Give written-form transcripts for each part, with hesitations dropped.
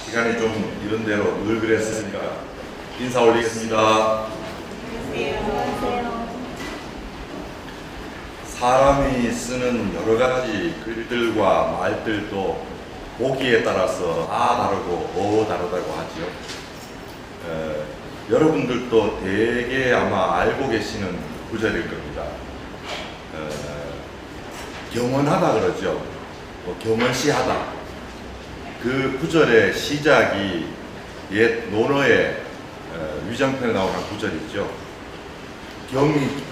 시간이 좀 이런 대로 늘 그랬으니까 인사 올리겠습니다. 안녕하세요. 사람이 쓰는 여러 가지 글들과 말들도 보기에 따라서 다르고 다르다고 하죠. 여러분들도 대개 아마 알고 계시는 구절일 겁니다. 경언하다 그러죠. 경언시하다. 그 구절의 시작이 옛 논어의 위장편에 나오는 구절이죠.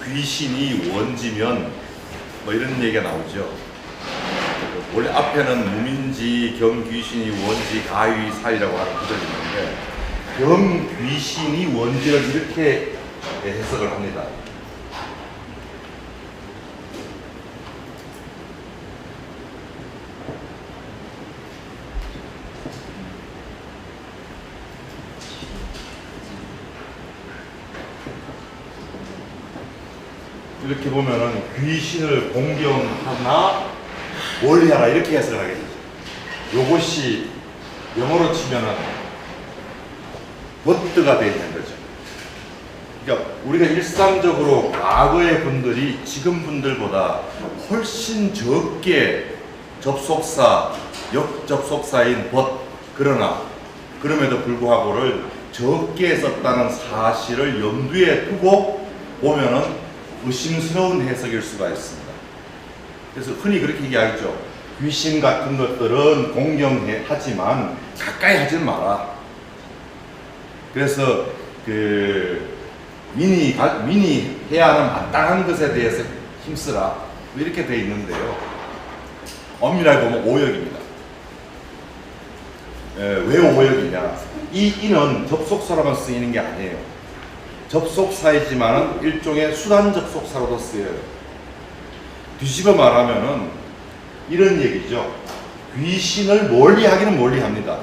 귀신이 원지면 이런 얘기가 나오죠. 원래 앞에는 무민지 귀신이 원지 가위사이라고 하는 구절이 있는데 귀신이 원지를 이렇게 해석을 합니다. 이렇게 보면은 귀신을 공경하나 멀리하라 이렇게 해석을 하게 되죠. 요것이 영어로 치면은 버트가 되어 있는 거죠. 그러니까 우리가 일상적으로 과거의 분들이 지금 분들보다 훨씬 적게 접속사, 역접속사인 but 그러나 그럼에도 불구하고를 적게 썼다는 사실을 염두에 두고 보면은 의심스러운 해석일 수가 있습니다. 그래서 흔히 그렇게 얘기하죠. 귀신 같은 것들은 공경하지만 가까이 하지 마라. 그래서 민이 해야 하는 마땅한 것에 대해서 힘쓰라. 이렇게 되어 있는데요. 엄밀하게 보면 오역입니다. 왜 오역이냐? 이 이는 접속사로만 쓰이는 게 아니에요. 접속사이지만은 일종의 수단 접속사로도 쓰여요. 뒤집어 말하면은 이런 얘기죠. 귀신을 멀리하기는 멀리합니다.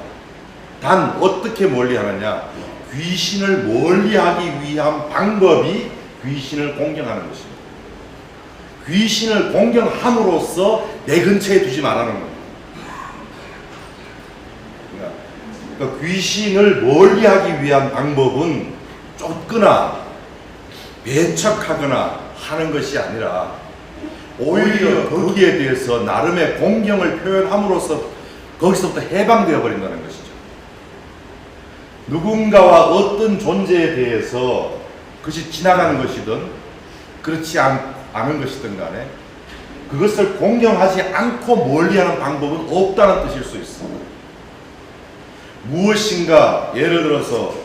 단 어떻게 멀리하느냐? 귀신을 멀리하기 위한 방법이 귀신을 공경하는 것입니다. 귀신을 공경함으로써 내 근처에 두지 말라는 겁니다. 그러니까 귀신을 멀리하기 위한 방법은 쫓거나 배척하거나 하는 것이 아니라 오히려 거기에 대해서 나름의 공경을 표현함으로써 거기서부터 해방되어 버린다는 것이죠. 누군가와 어떤 존재에 대해서 그것이 지나가는 것이든 그렇지 않은 것이든 간에 그것을 공경하지 않고 멀리하는 방법은 없다는 뜻일 수 있습니다. 무엇인가 예를 들어서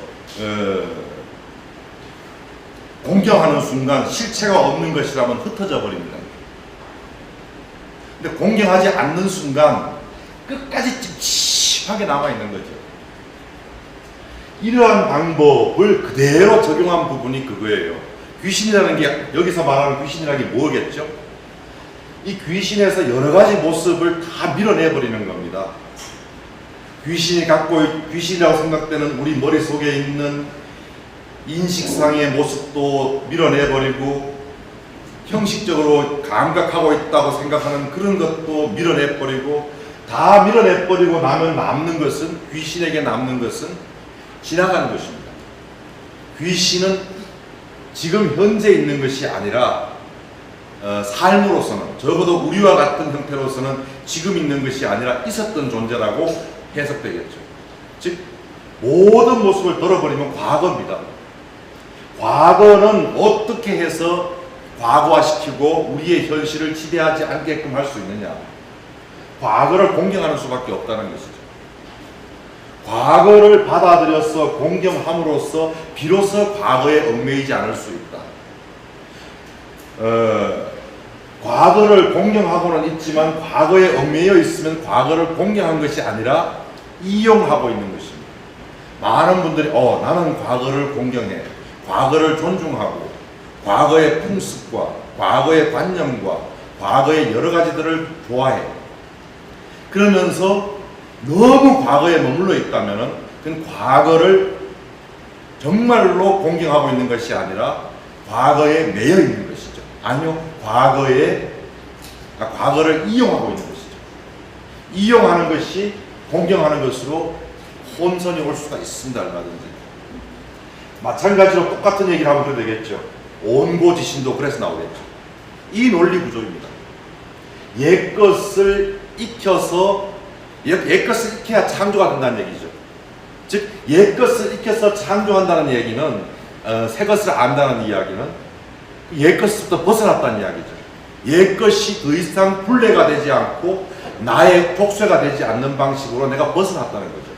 공경하는 순간 실체가 없는 것이라면 흩어져 버립니다. 근데 공경하지 않는 순간 끝까지 찝찝하게 남아있는 거죠. 이러한 방법을 그대로 적용한 부분이 그거예요. 귀신이라는 게 여기서 말하는 귀신이라는 게 뭐겠죠? 이 귀신에서 여러 가지 모습을 다 밀어내버리는 겁니다. 귀신이라고 생각되는 우리 머릿속에 있는 인식상의 모습도 밀어내버리고 형식적으로 감각하고 있다고 생각하는 그런 것도 밀어내버리고 다 밀어내버리고 나면 남는 것은 귀신에게 남는 것은 지나가는 것입니다. 귀신은 지금 현재 있는 것이 아니라 삶으로서는 적어도 우리와 같은 형태로서는 지금 있는 것이 아니라 있었던 존재라고 해석되겠죠. 즉 모든 모습을 들어버리면 과거입니다. 과거는 어떻게 해서 과거화시키고 우리의 현실을 지배하지 않게끔 할 수 있느냐? 과거를 공경하는 수밖에 없다는 것이죠. 과거를 받아들여서 공경함으로써 비로소 과거에 얽매이지 않을 수 있다. 과거를 공경하고는 있지만 과거에 얽매여 있으면 과거를 공경한 것이 아니라 이용하고 있는 것입니다. 많은 분들이 나는 과거를 공경해. 과거를 존중하고 과거의 풍습과 과거의 관념과 과거의 여러 가지들을 좋아해. 그러면서 너무 과거에 머물러 있다면은 그건 과거를 정말로 공경하고 있는 것이 아니라 과거에 매여 있는 것이죠. 아니요, 과거를 이용하고 있는 것이죠. 이용하는 것이 공경하는 것으로 혼선이 올 수가 있습니다. 얼마든지. 마찬가지로 똑같은 얘기를 하면 또 되겠죠. 온고지신도 그래서 나오겠죠. 이 논리 구조입니다. 옛것을 익혀서 옛것을 익혀야 창조가 된다는 얘기죠. 즉 옛것을 익혀서 창조한다는 얘기는 새것을 안다는 이야기는 옛것부터 벗어났다는 이야기죠. 옛것이 더 이상 분례가 되지 않고 나의 족쇄가 되지 않는 방식으로 내가 벗어났다는 거죠.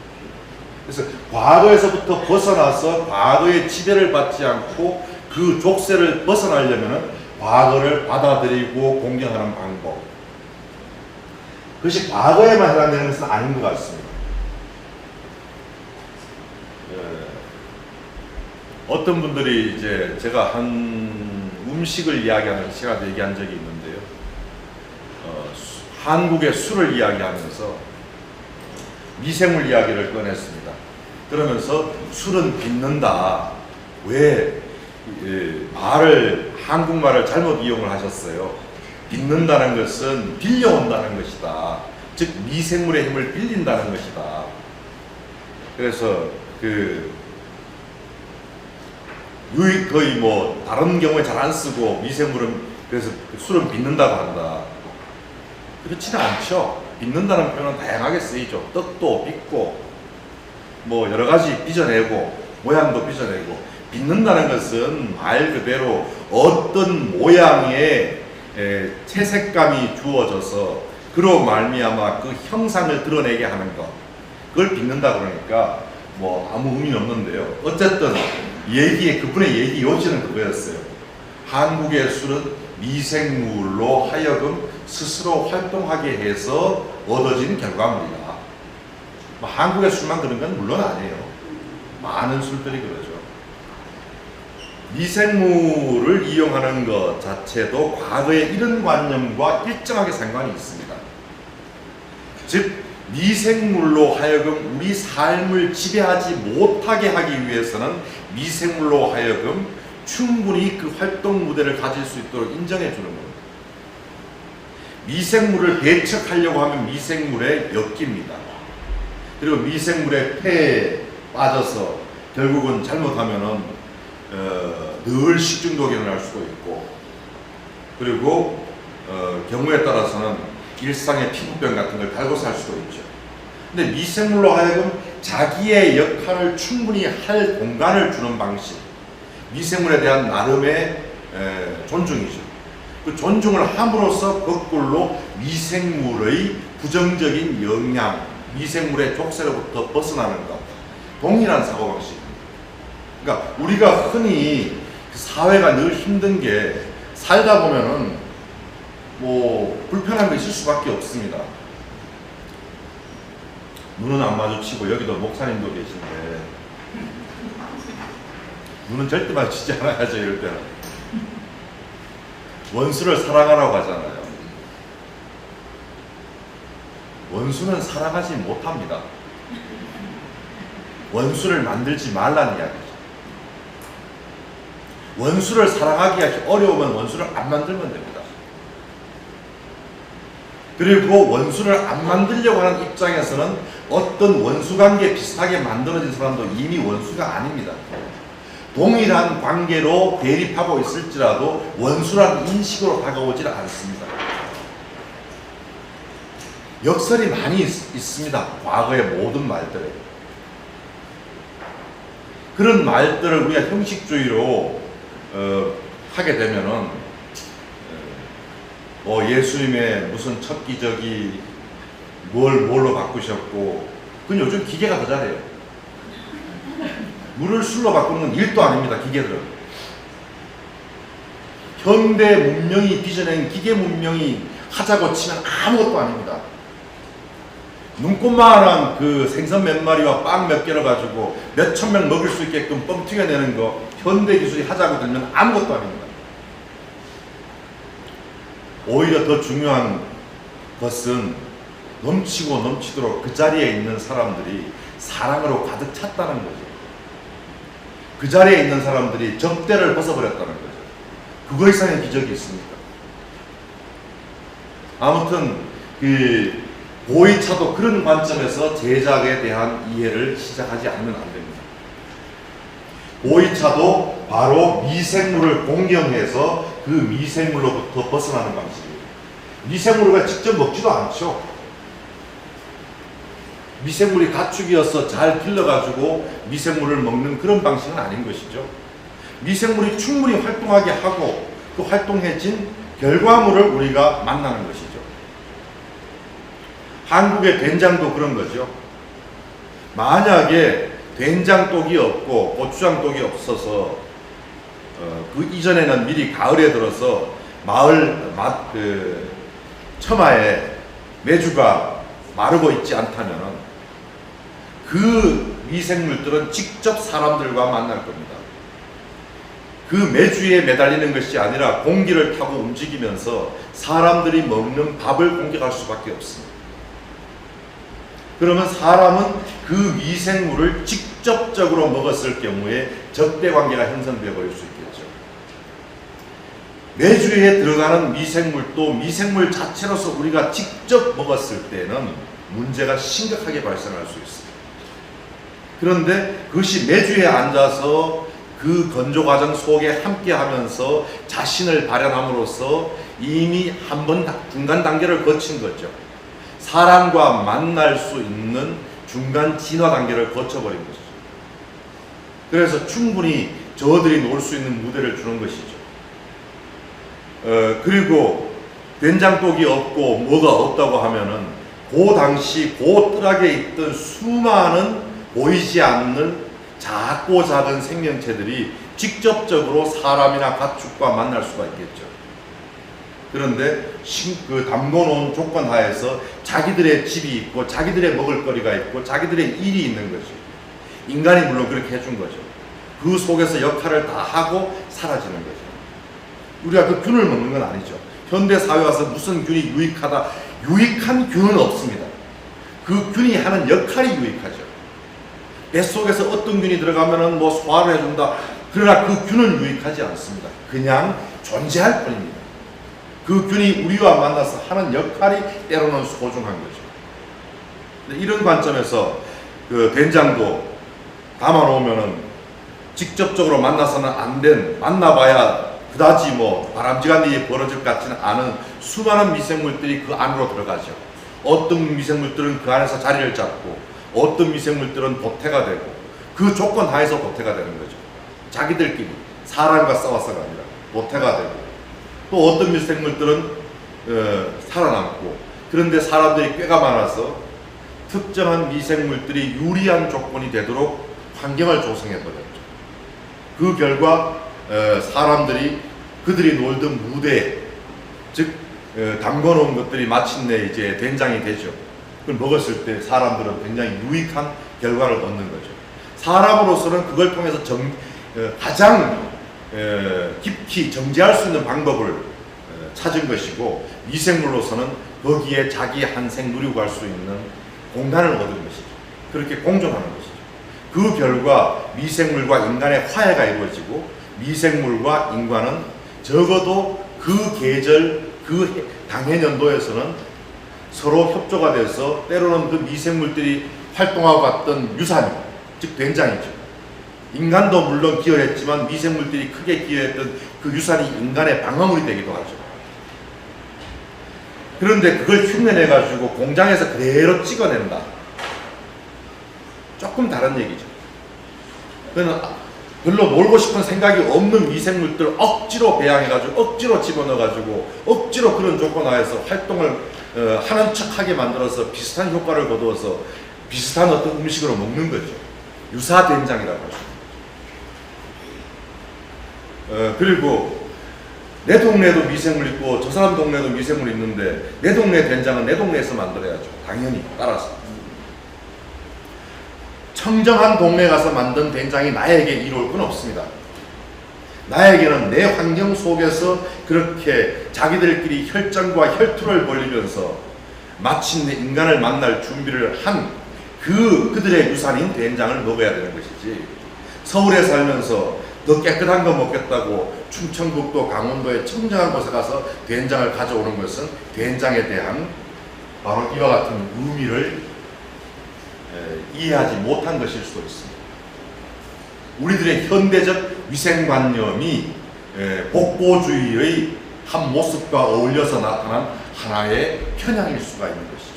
그래서 과거에서부터 벗어나서 과거의 지배를 받지 않고 그 족쇄를 벗어나려면 과거를 받아들이고 공경하는 방법, 그것이 과거에만 해당되는 것은 아닌 것 같습니다. 어떤 분들이 이제 제가 한 음식을 이야기하는 시간에 얘기한 적이 있는데요. 한국의 술을 이야기하면서 미생물 이야기를 꺼냈습니다. 그러면서 술은 빚는다. 왜 한국말을 잘못 이용을 하셨어요. 빚는다는 것은 빌려온다는 것이다. 즉 미생물의 힘을 빌린다는 것이다. 그래서 거의 뭐 다른 경우에 잘 안 쓰고 미생물은 그래서 술은 빚는다고 한다. 그렇지는 않죠. 빚는다는 표현은 다양하게 쓰이죠. 떡도 빚고 뭐 여러 가지 빚어내고 모양도 빚어내고, 빚는다는 것은 말 그대로 어떤 모양의 채색감이 주어져서 그로 말미암아 그 형상을 드러내게 하는 것, 그걸 빚는다 그러니까 뭐 아무 의미는 없는데요. 어쨌든 그분의 얘기 요지는 그거였어요. 한국의 술은 미생물로 하여금 스스로 활동하게 해서 얻어진 결과물이다. 한국의 술만 그런 건 물론 아니에요. 많은 술들이 그러죠. 미생물을 이용하는 것 자체도 과거의 이런 관념과 일정하게 상관이 있습니다. 즉 미생물로 하여금 우리 삶을 지배하지 못하게 하기 위해서는 미생물로 하여금 충분히 그 활동 무대를 가질 수 있도록 인정해 주는 겁니다. 미생물을 배척하려고 하면 미생물에 엮입니다. 그리고 미생물의 폐에 빠져서 결국은 잘못하면은 늘 식중독이 일어날 수도 있고, 그리고 경우에 따라서는 일상의 피부병 같은 걸 달고 살 수도 있죠. 근데 미생물로 하여금 자기의 역할을 충분히 할 공간을 주는 방식, 미생물에 대한 나름의 존중이죠. 그 존중을 함으로써 거꾸로 미생물의 부정적인 영향, 미생물의 족쇄로부터 벗어나는 것, 동일한 사고방식입니다. 그러니까 우리가 흔히 사회가 늘 힘든 게 살다 보면은 뭐 불편한 게 있을 수밖에 없습니다. 눈은 안 마주치고, 여기도 목사님도 계신데 눈은 절대 마주치지 않아야죠. 이럴 때는 원수를 사랑하라고 하잖아요. 원수는 사랑하지 못합니다. 원수를 만들지 말라는 이야기죠. 원수를 사랑하기가 어려우면 원수를 안 만들면 됩니다. 그리고 원수를 안 만들려고 하는 입장에서는 어떤 원수관계 비슷하게 만들어진 사람도 이미 원수가 아닙니다. 동일한 관계로 대립하고 있을지라도 원수라는 인식으로 다가오질 않습니다. 역설이 많이 있습니다. 과거의 모든 말들에. 그런 말들을 우리가 형식주의로 하게 되면은 예수님의 무슨 첫 기적이 뭘로 바꾸셨고, 그건 요즘 기계가 더 잘해요. 물을 술로 바꾸는 건 일도 아닙니다. 기계들은. 현대 문명이 빚어낸 기계 문명이 하자고 치면 아무것도 아닙니다. 눈꽃만한 그 생선 몇 마리와 빵 몇 개를 가지고 몇 천 명 먹을 수 있게끔 뻥 튀겨내는 거, 현대 기술이 하자고 들면 아무것도 아닙니다. 오히려 더 중요한 것은 넘치고 넘치도록 그 자리에 있는 사람들이 사랑으로 가득 찼다는 거죠. 그 자리에 있는 사람들이 적대를 벗어버렸다는 거죠. 그거 이상의 기적이 있습니까? 아무튼 보이차도 그런 관점에서 제작에 대한 이해를 시작하지 않으면 안 됩니다. 보이차도 바로 미생물을 공경해서 그 미생물로부터 벗어나는 방식이에요. 미생물을 직접 먹지도 않죠. 미생물이 가축이어서 잘 길러가지고 미생물을 먹는 그런 방식은 아닌 것이죠. 미생물이 충분히 활동하게 하고 그 활동해진 결과물을 우리가 만나는 것이죠. 한국의 된장도 그런 거죠. 만약에 된장독이 없고 고추장독이 없어서 그 이전에는 미리 가을에 들어서 처마에 메주가 마르고 있지 않다면 그 미생물들은 직접 사람들과 만날 겁니다. 그 메주에 매달리는 것이 아니라 공기를 타고 움직이면서 사람들이 먹는 밥을 공격할 수밖에 없습니다. 그러면 사람은 그 미생물을 직접적으로 먹었을 경우에 적대관계가 형성되어 버릴 수 있겠죠. 메주에 들어가는 미생물도 미생물 자체로서 우리가 직접 먹었을 때는 문제가 심각하게 발생할 수 있습니다. 그런데 그것이 메주에 앉아서 그 건조 과정 속에 함께 하면서 자신을 발현함으로써 이미 한 번 중간 단계를 거친 거죠. 사람과 만날 수 있는 중간 진화 단계를 거쳐버린 것이죠. 그래서 충분히 저들이 놀 수 있는 무대를 주는 것이죠. 그리고 된장독이 없고 뭐가 없다고 하면은 그 당시 그 뜰하게 있던 수많은 보이지 않는 작고 작은 생명체들이 직접적으로 사람이나 가축과 만날 수가 있겠죠. 그런데 그 담궈놓은 조건 하에서 자기들의 집이 있고 자기들의 먹을거리가 있고 자기들의 일이 있는 거죠. 인간이 물론 그렇게 해준 거죠. 그 속에서 역할을 다 하고 사라지는 거죠. 우리가 그 균을 먹는 건 아니죠. 현대 사회 와서 무슨 균이 유익하다, 유익한 균은 없습니다. 그 균이 하는 역할이 유익하죠. 뱃속에서 어떤 균이 들어가면은 뭐 소화를 해준다. 그러나 그 균은 유익하지 않습니다. 그냥 존재할 뿐입니다. 그 균이 우리와 만나서 하는 역할이 때로는 소중한 거죠. 이런 관점에서 그 된장도 담아놓으면은 직접적으로 만나서는 안 된, 만나봐야 그다지 뭐 바람직한 일이 벌어질 것 같지는 않은 수많은 미생물들이 그 안으로 들어가죠. 어떤 미생물들은 그 안에서 자리를 잡고 어떤 미생물들은 도태가 되고 그 조건 하에서 도태가 되는 거죠. 자기들끼리 사람과 싸워서가 아니라 도태가 되고 또 어떤 미생물들은 살아남고 그런데 사람들이 꽤가 많아서 특정한 미생물들이 유리한 조건이 되도록 환경을 조성해 버렸죠. 그 결과 사람들이 그들이 놀던 무대 즉 담궈놓은 것들이 마침내 이제 된장이 되죠. 그걸 먹었을 때 사람들은 굉장히 유익한 결과를 얻는 거죠. 사람으로서는 그걸 통해서 가장 깊이 정제할 수 있는 방법을 찾은 것이고 미생물로서는 거기에 자기 한생 누리고 갈 수 있는 공간을 얻은 것이죠. 그렇게 공존하는 것이죠. 그 결과 미생물과 인간의 화해가 이루어지고 미생물과 인간은 적어도 그 계절, 그 당해년도에서는 서로 협조가 돼서 때로는 그 미생물들이 활동하고 갔던 유산, 즉 된장이죠. 인간도 물론 기여했지만 미생물들이 크게 기여했던 그 유산이 인간의 방어물이 되기도 하죠. 그런데 그걸 흉내내가지고 공장에서 그대로 찍어낸다. 조금 다른 얘기죠. 그는 별로 놀고 싶은 생각이 없는 미생물들 억지로 배양해가지고 억지로 집어넣어가지고 억지로 그런 조건 하에서 활동을 하는 척하게 만들어서 비슷한 효과를 거두어서 비슷한 어떤 음식으로 먹는 거죠. 유사 된장이라고 하죠. 그리고 내 동네에도 미생물 있고 저 사람 동네에도 미생물 있는데 내 동네 된장은 내 동네에서 만들어야죠. 당연히 따라서 청정한 동네 가서 만든 된장이 나에게 이로울 건 없습니다. 나에게는 내 환경 속에서 그렇게 자기들끼리 혈전과 혈투를 벌이면서 마침내 인간을 만날 준비를 한 그들의 유산인 된장을 먹어야 되는 것이지, 서울에 살면서 더 깨끗한 거 먹겠다고 충청북도 강원도의 청정한 곳에 가서 된장을 가져오는 것은 된장에 대한 바로 이와 같은 의미를 이해하지 못한 것일 수도 있습니다. 우리들의 현대적 위생관념이 복고주의의 한 모습과 어울려서 나타난 하나의 편향일 수가 있는 것이죠.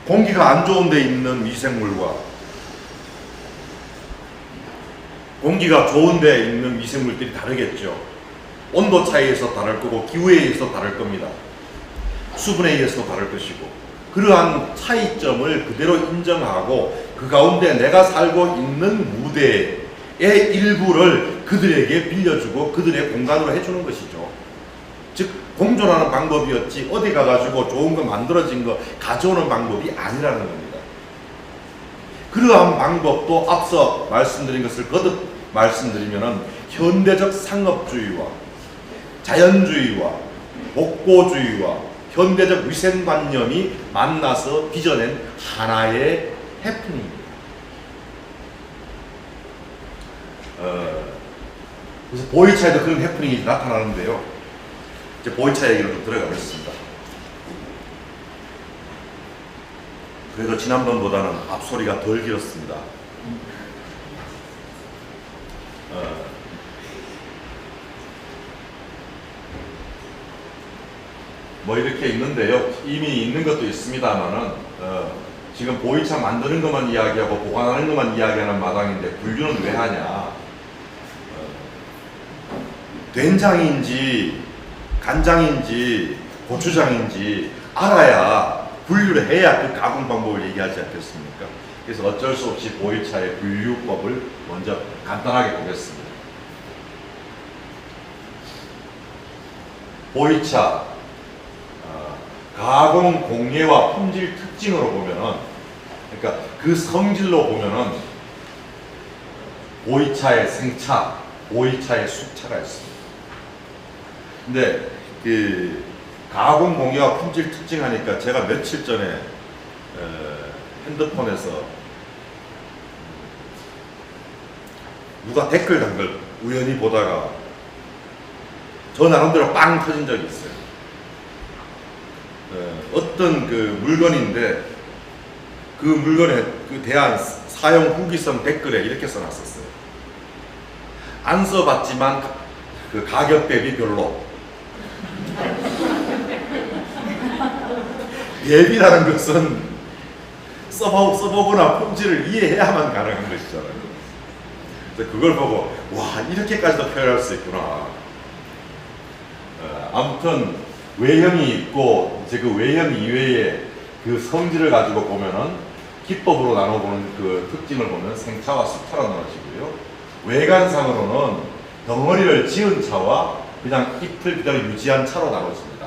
공기가 안 좋은 데 있는 미생물과 공기가 좋은 데 있는 미생물들이 다르겠죠. 온도 차이에서 다를 거고 기후에 의해서 다를 겁니다. 수분에 의해서도 다를 것이고, 그러한 차이점을 그대로 인정하고 그 가운데 내가 살고 있는 무대의 일부를 그들에게 빌려주고 그들의 공간으로 해주는 것이죠. 즉 공존하는 방법이었지 어디 가가지고 좋은 거 만들어진 거 가져오는 방법이 아니라는 겁니다. 그러한 방법도 앞서 말씀드린 것을 거듭 말씀드리면은 현대적 상업주의와 자연주의와 복고주의와 현대적 위생관념이 만나서 빚어낸 하나의 해프닝입니다. 그래서 보이차에도 그런 해프닝이 나타나는데요. 이제 보이차 얘기로 좀 들어가겠습니다. 그래도 지난번보다는 앞소리가 덜 길었습니다. 뭐 이렇게 있는데요. 이미 있는 것도 있습니다만은 지금 보이차 만드는 것만 이야기하고 보관하는 것만 이야기하는 마당인데 분류는 왜 하냐? 된장인지 간장인지 고추장인지 알아야 분류를 해야 그 가공 방법을 얘기하지 않겠습니까? 그래서 어쩔 수 없이 보이차의 분류법을 먼저 간단하게 보겠습니다. 보이차 가공 공예와 품질 특징으로 보면은, 그러니까 그 성질로 보면은 보이차의 생차, 보이차의 숙차가 있습니다. 근데 그 가공 공예와 품질 특징 하니까 제가 며칠 전에 핸드폰에서 누가 댓글 단 걸 우연히 보다가 저 나름대로 빵 터진 적이 있어요. 어떤 그 물건인데 그 물건에 그 대한 사용 후기성 댓글에 이렇게 써놨었어요. 안 써봤지만 그 가격 대비 별로. 대비라는 것은 써보거나 품질을 이해해야만 가능한 것이잖아요. 그래서 그걸 보고 와, 이렇게까지도 표현할 수 있구나. 아무튼 외형이 있고 이제 그 외형 이외에 그 성질을 가지고 보면은 기법으로 나눠보는 그 특징을 보면 생차와 숙차로 나눠지고요. 외관상으로는 덩어리를 지은 차와 그냥 잎을 그대로 유지한 차로 나눠집니다.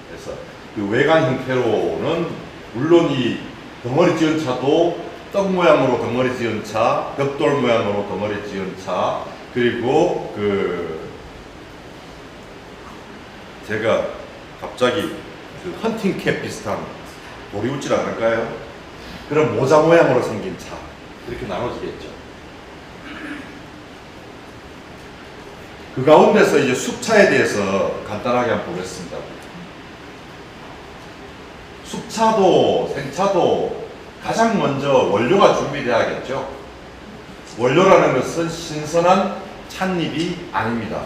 그래서 그 외관 형태로는 물론 이 덩어리 지은 차도 떡 모양으로 덩어리 지은 차, 벽돌 모양으로 덩어리 지은 차, 그리고 그 제가 갑자기 그 헌팅캡 비슷한 도리우치라 그럴까요? 그런 모자 모양으로 생긴 차, 이렇게 나눠지겠죠. 그 가운데서 이제 숙차에 대해서 간단하게 한번 보겠습니다. 숙차도 생차도 가장 먼저 원료가 준비되어야겠죠. 원료라는 것은 신선한 찻잎이 아닙니다.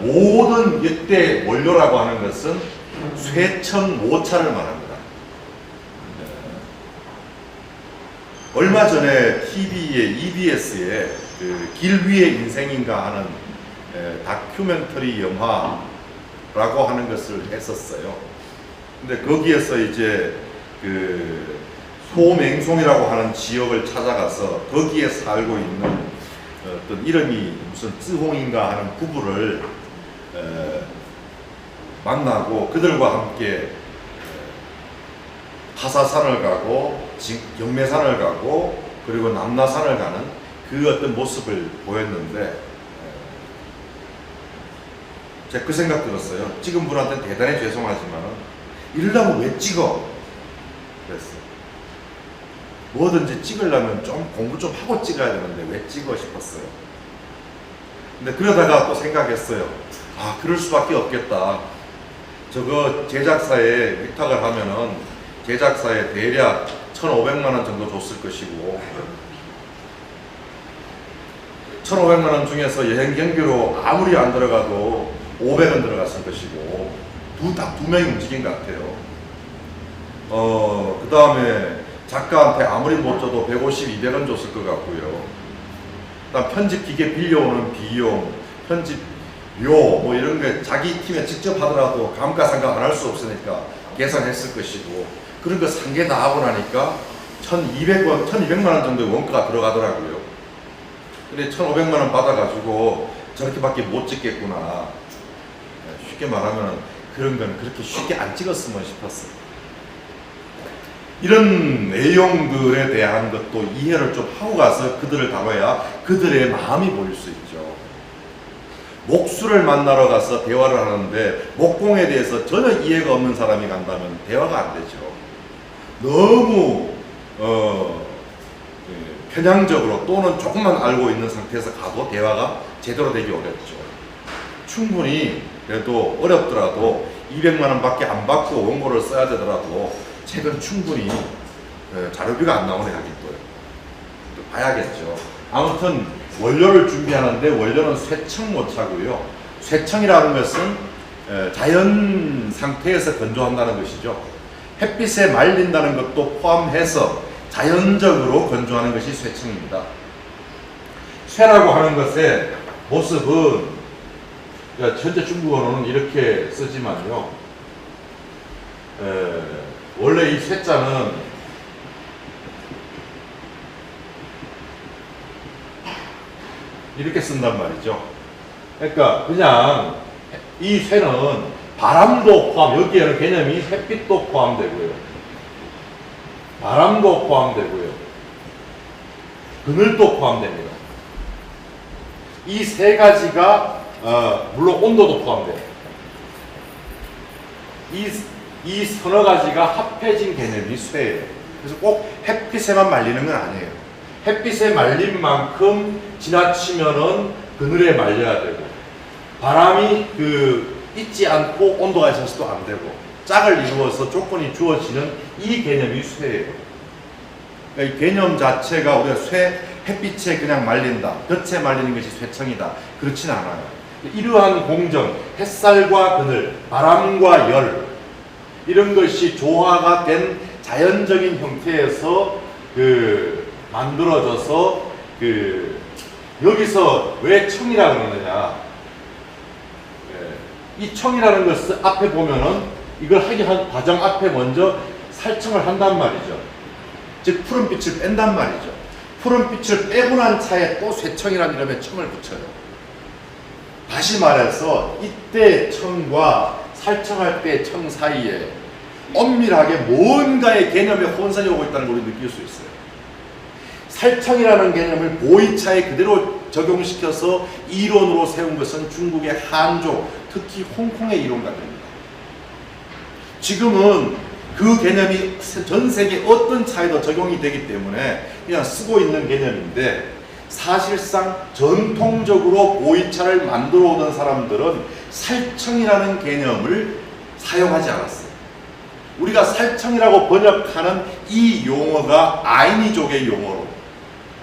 모든 이때 원료라고 하는 것은 쇠천 모차를 말합니다. 얼마 전에 TV에 EBS에 그 길 위의 인생인가 하는 다큐멘터리 영화라고 하는 것을 했었어요. 근데 거기에서 이제 그 소맹송이라고 하는 지역을 찾아가서 거기에 살고 있는 어떤 이름이 무슨 쯔홍인가 하는 부부를 만나고 그들과 함께 파사산을 가고 영매산을 가고 그리고 남라산을 가는 그 어떤 모습을 보였는데 제가 그 생각 들었어요. 찍은 분한테 대단히 죄송하지만 이러려면 왜 찍어? 그랬어요. 뭐든지 찍으려면 좀 공부 좀 하고 찍어야 되는데 왜 찍어 싶었어요. 근데 그러다가 또 생각했어요. 아, 그럴 수밖에 없겠다. 저거 제작사에 위탁을 하면은 제작사에 대략 1,500만 원 정도 줬을 것이고 1,500만 원 중에서 여행 경비로 아무리 안 들어가도 500원 들어갔을 것이고 딱 두 명이 움직인 것 같아요. 그 다음에 작가한테 아무리 못 줘도 150, 200원 줬을 것 같고요. 그다음 편집 기계 빌려오는 비용, 편집료 뭐 이런 게 자기 팀에 직접 하더라도 감가상각 안 할 수 없으니까 계산했을 것이고 그런 거 상계 다 하고 나니까 1,200원, 1,200만 원 정도의 원가가 들어가더라고요. 근데 1,500만 원 받아가지고 저렇게밖에 못 찍겠구나. 쉽게 말하면 그런 건 그렇게 쉽게 안 찍었으면 싶었어요. 이런 내용들에 대한 것도 이해를 좀 하고 가서 그들을 다뤄야 그들의 마음이 보일 수 있죠. 목수를 만나러 가서 대화를 하는데 목공에 대해서 전혀 이해가 없는 사람이 간다면 대화가 안 되죠. 너무 편향적으로 또는 조금만 알고 있는 상태에서 가도 대화가 제대로 되기 어렵죠. 충분히 그래도 어렵더라도 200만 원밖에 안 받고 원고를 써야 되더라도 책은 충분히 자료비가 안 나오네 하긴 또 봐야겠죠. 아무튼 원료를 준비하는데 원료는 쇠청 못 차고요. 쇠청이라는 것은 자연 상태에서 건조한다는 것이죠. 햇빛에 말린다는 것도 포함해서 자연적으로 건조하는 것이 쇠청입니다. 쇠라고 하는 것의 모습은 현재 중국어로는 이렇게 쓰지만요. 원래 이 쇠자는 이렇게 쓴단 말이죠. 그러니까 그냥 이 쇠는 바람도 포함, 여기에는 개념이 햇빛도 포함되고요. 바람도 포함되고요. 그늘도 포함됩니다. 이 세 가지가 물론 온도도 포함돼요. 이 서너 가지가 합해진 개념이 쇠예요. 그래서 꼭 햇빛에만 말리는 건 아니에요. 햇빛에 말린 만큼 지나치면은 그늘에 말려야 되고 바람이 있지 않고 온도가 있어서도 안 되고 짝을 이루어서 조건이 주어지는 이 개념이 쇠예요. 그러니까 이 개념 자체가 우리가 햇빛에 그냥 말린다, 볕에 말리는 것이 쇠청이다, 그렇진 않아요. 이러한 공정, 햇살과 그늘, 바람과 열 이런 것이 조화가 된 자연적인 형태에서 만들어져서 여기서 왜 청이라고 그러느냐? 이 청이라는 것을 앞에 보면은 이걸 하기 한 과정 앞에 먼저 살청을 한단 말이죠. 즉 푸른 빛을 뺀단 말이죠. 푸른 빛을 빼고 난 차에 또 쇠청이라는 이름의 청을 붙여요. 다시 말해서 이때 청과 살청할 때 청 사이에 엄밀하게 뭔가의 개념의 혼선이 오고 있다는 걸 우리 느낄 수 있어요. 살청이라는 개념을 보이차에 그대로 적용시켜서 이론으로 세운 것은 중국의 한족, 특히 홍콩의 이론가들입니다. 지금은 그 개념이 전 세계 어떤 차에도 적용이 되기 때문에 그냥 쓰고 있는 개념인데 사실상 전통적으로 보이차를 만들어 오던 사람들은 살청이라는 개념을 사용하지 않았어요. 우리가 살청이라고 번역하는 이 용어가 아이니족의 용어로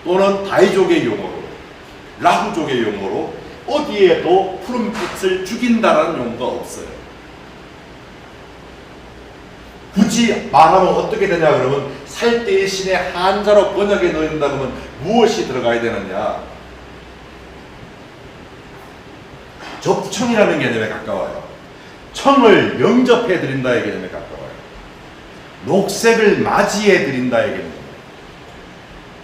또는 다이족의 용어로 라후족의 용어로 어디에도 푸른 빛을 죽인다라는 용어가 없어요. 굳이 말하면 어떻게 되냐 그러면 살 대신에 한자로 번역해 놓는다 그러면 무엇이 들어가야 되느냐? 접청이라는 개념에 가까워요. 청을 영접해 드린다의 개념에 가까워요. 녹색을 맞이해 드린다의 개념.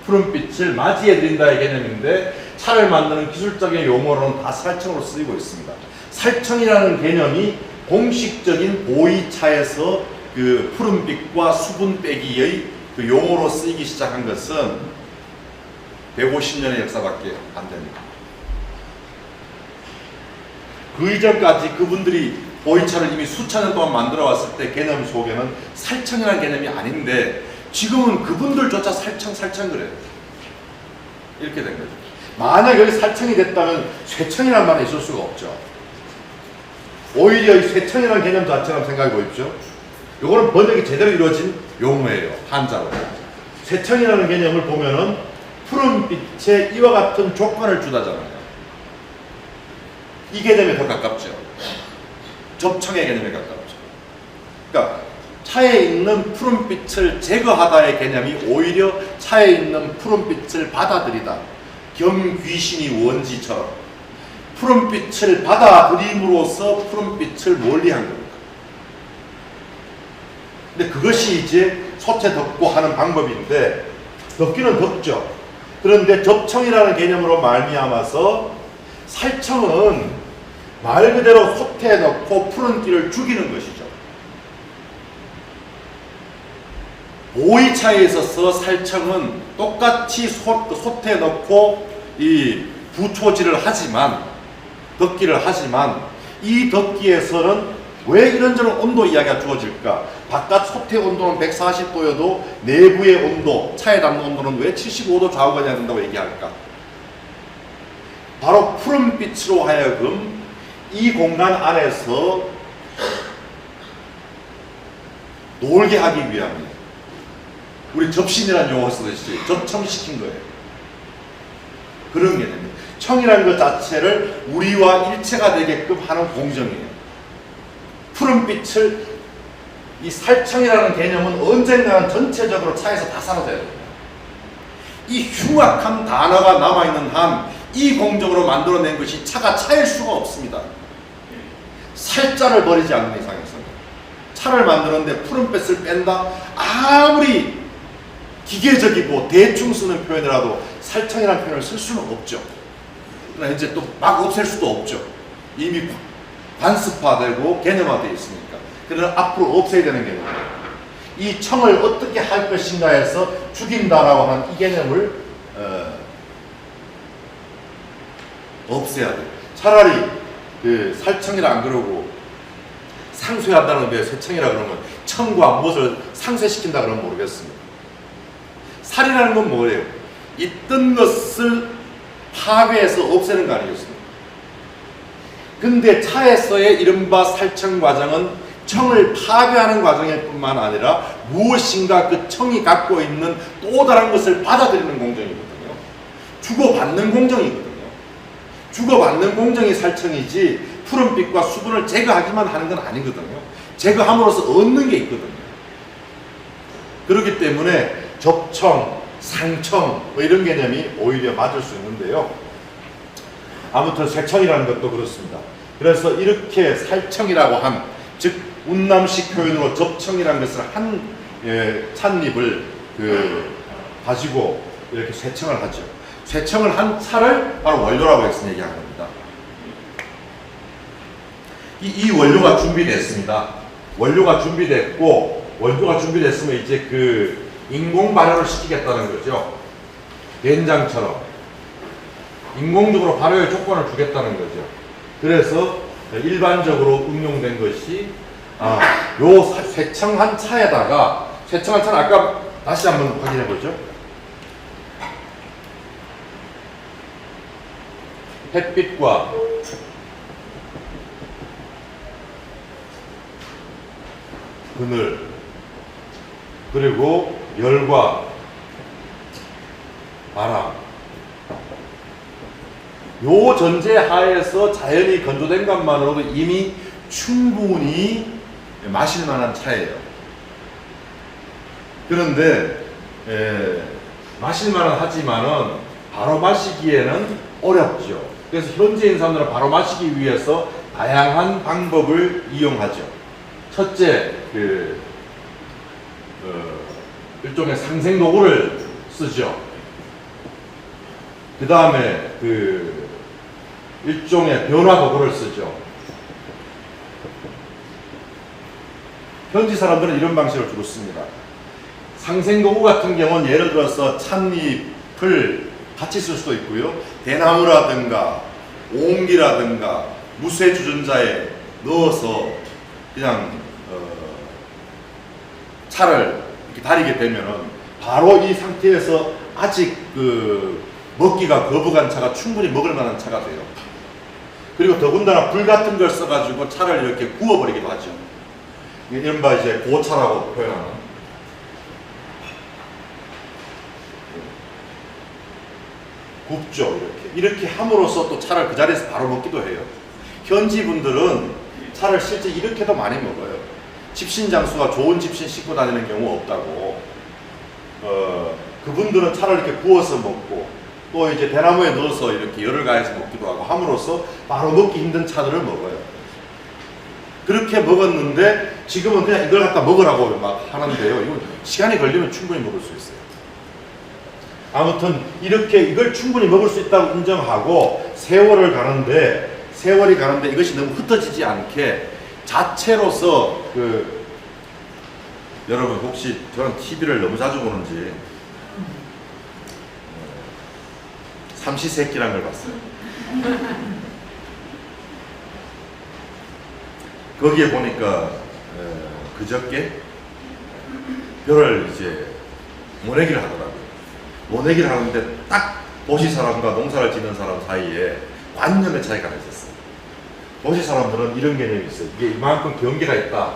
푸른빛을 맞이해 드린다의 개념인데 차를 만드는 기술적인 용어로는 다 살청으로 쓰이고 있습니다. 살청이라는 개념이 공식적인 보이차에서 푸른빛과 수분 빼기의 용어로 쓰이기 시작한 것은 150년의 역사밖에 안 됩니다. 그 이전까지 그분들이 보이차를 이미 수천 년 동안 만들어 왔을 때 개념 속에는 살청이라는 개념이 아닌데 지금은 그분들조차 살청 그래요. 이렇게 된 거죠. 만약 여기 살청이 됐다면 쇠청이라는 말이 있을 수가 없죠. 오히려 이 쇠청이라는 개념 자체를 한번 생각해 보십시오. 이거는 번역이 제대로 이루어진 용어예요. 한자로. 쇠청이라는 개념을 보면은 푸른 빛에 이와 같은 조건을 주다잖아요. 이 개념에 더 가깝죠. 접청의 개념에 가깝죠. 그러니까 차에 있는 푸른빛을 제거하다의 개념이 오히려 차에 있는 푸른빛을 받아들이다. 겸귀신이 원지처럼 푸른빛을 받아들임으로써 푸른빛을 멀리한 겁니다. 근데 그것이 이제 솥에 덮고 하는 방법인데 덮기는 덮죠. 그런데 접청이라는 개념으로 말미암아서 살청은 말 그대로 솥에 넣고 푸른기를 죽이는 것이죠. 보이차에 있어서 살청은 똑같이 솥에 넣고 이 부초질을 하지만 덮기를 하지만 이 덮기에서는 왜 이런저런 온도 이야기가 주어질까? 바깥 솥의 온도는 140도여도 내부의 온도, 차에 담는 온도는 왜 75도 좌우가 돼야 된다고 얘기할까? 바로 푸른빛으로 하여금 이 공간 안에서 놀게 하기 위함이에요. 우리 접신이라는 용어 쓰듯이 접청시킨 거예요. 그런 개념이에요. 청이라는 것 자체를 우리와 일체가 되게끔 하는 공정이에요. 푸른빛을 이 살청이라는 개념은 언젠가는 전체적으로 차에서 다 사라져야 돼요. 이 흉악한 단어가 남아있는 한 이 공정으로 만들어낸 것이 차가 차일 수가 없습니다. 살자를 버리지 않는 이상에서는 차를 만드는데 푸른빛을 뺀다? 아무리 기계적이고 대충 쓰는 표현이라도 살청이라는 표현을 쓸 수는 없죠. 그러나 이제 또 막 없앨 수도 없죠. 이미 관습화되고 개념화되어 있으니까. 그러나 앞으로 없애야 되는 개념이에요. 이 청을 어떻게 할 것인가 해서 죽인다라고 하는 이 개념을 없애야 돼요. 차라리 그 살청이라 안 그러고 상쇄한다는 게 쇠청이라 그러면 청과 무엇을 상쇄시킨다 그러면 모르겠습니다. 살이라는 건 뭐예요? 있던 것을 파괴해서 없애는 거 아니겠습니까? 근데 차에서의 이른바 살청 과정은 청을 파괴하는 과정일 뿐만 아니라 무엇인가 그 청이 갖고 있는 또 다른 것을 받아들이는 공정이거든요. 주고받는 공정이거든요. 주고받는 공정이 살청이지 푸른빛과 수분을 제거하기만 하는 건 아니거든요. 제거함으로써 얻는 게 있거든요. 그렇기 때문에 접청, 상청 뭐 이런 개념이 오히려 맞을 수 있는데요. 아무튼 쇠청이라는 것도 그렇습니다. 그래서 이렇게 살청이라고 한, 즉 운남식 표현으로 접청이라는 것을 한 찻잎을 가지고 이렇게 쇠청을 하죠. 쇠청을 한 차를 바로 원료라고 해서 얘기하는 겁니다. 이 원료가 준비됐습니다. 원료가 준비됐으면 이제 그 인공 발효를 시키겠다는 거죠. 된장처럼 인공적으로 발효의 조건을 주겠다는 거죠. 그래서 일반적으로 응용된 것이 요 쇠청한 차에다가, 쇠청한 차는 아까 다시 한번 확인해 보죠. 햇빛과 그늘 그리고 열과 바람, 요 전제 하에서 자연이 건조된 것만으로도 이미 충분히 마실 만한 차예요. 그런데 마실 만은 하지만은 바로 마시기에는 어렵죠. 그래서 현재인 사람들은 바로 마시기 위해서 다양한 방법을 이용하죠. 첫째, 일종의 상생 도구를 쓰죠. 그 다음에 일종의 변화 도구를 쓰죠. 현지 사람들은 이런 방식을 주로 씁니다. 상생 도구 같은 경우는 예를 들어서 찻잎을 같이 쓸 수도 있고요. 대나무라든가 옹기라든가 무쇠 주전자에 넣어서 그냥 차를 이렇게 다리게 되면은 바로 이 상태에서 아직 먹기가 거부간 차가 충분히 먹을 만한 차가 돼요. 그리고 더군다나 불 같은 걸 써가지고 차를 이렇게 구워버리기도 하죠. 이른바 이제 고차라고 표현하는. 굽죠. 이렇게 함으로써 또 차를 그 자리에서 바로 먹기도 해요. 현지 분들은 차를 실제 이렇게도 많이 먹어요. 집신장수가 좋은 집신 싣고 다니는 경우 없다고. 그분들은 차를 이렇게 구워서 먹고 또 이제 대나무에 넣어서 이렇게 열을 가해서 먹기도 하고 함으로써 바로 먹기 힘든 차들을 먹어요. 그렇게 먹었는데 지금은 그냥 이걸 갖다 먹으라고 막 하는데요. 이건 시간이 걸리면 충분히 먹을 수 있어요. 아무튼 이렇게 이걸 충분히 먹을 수 있다고 인정하고 세월이 가는데 이것이 너무 흩어지지 않게 자체로서 여러분 혹시 저는 TV를 너무 자주 보는지 삼시세끼라는 걸 봤어요. 거기에 보니까 그저께 별을 이제 모내기를 하더라고요. 모내기를 하는데 딱 도시 사람과 농사를 짓는 사람 사이에 관념의 차이가 있었어요. 도시 사람들은 이런 개념이 있어요. 이게 이만큼 경계가 있다.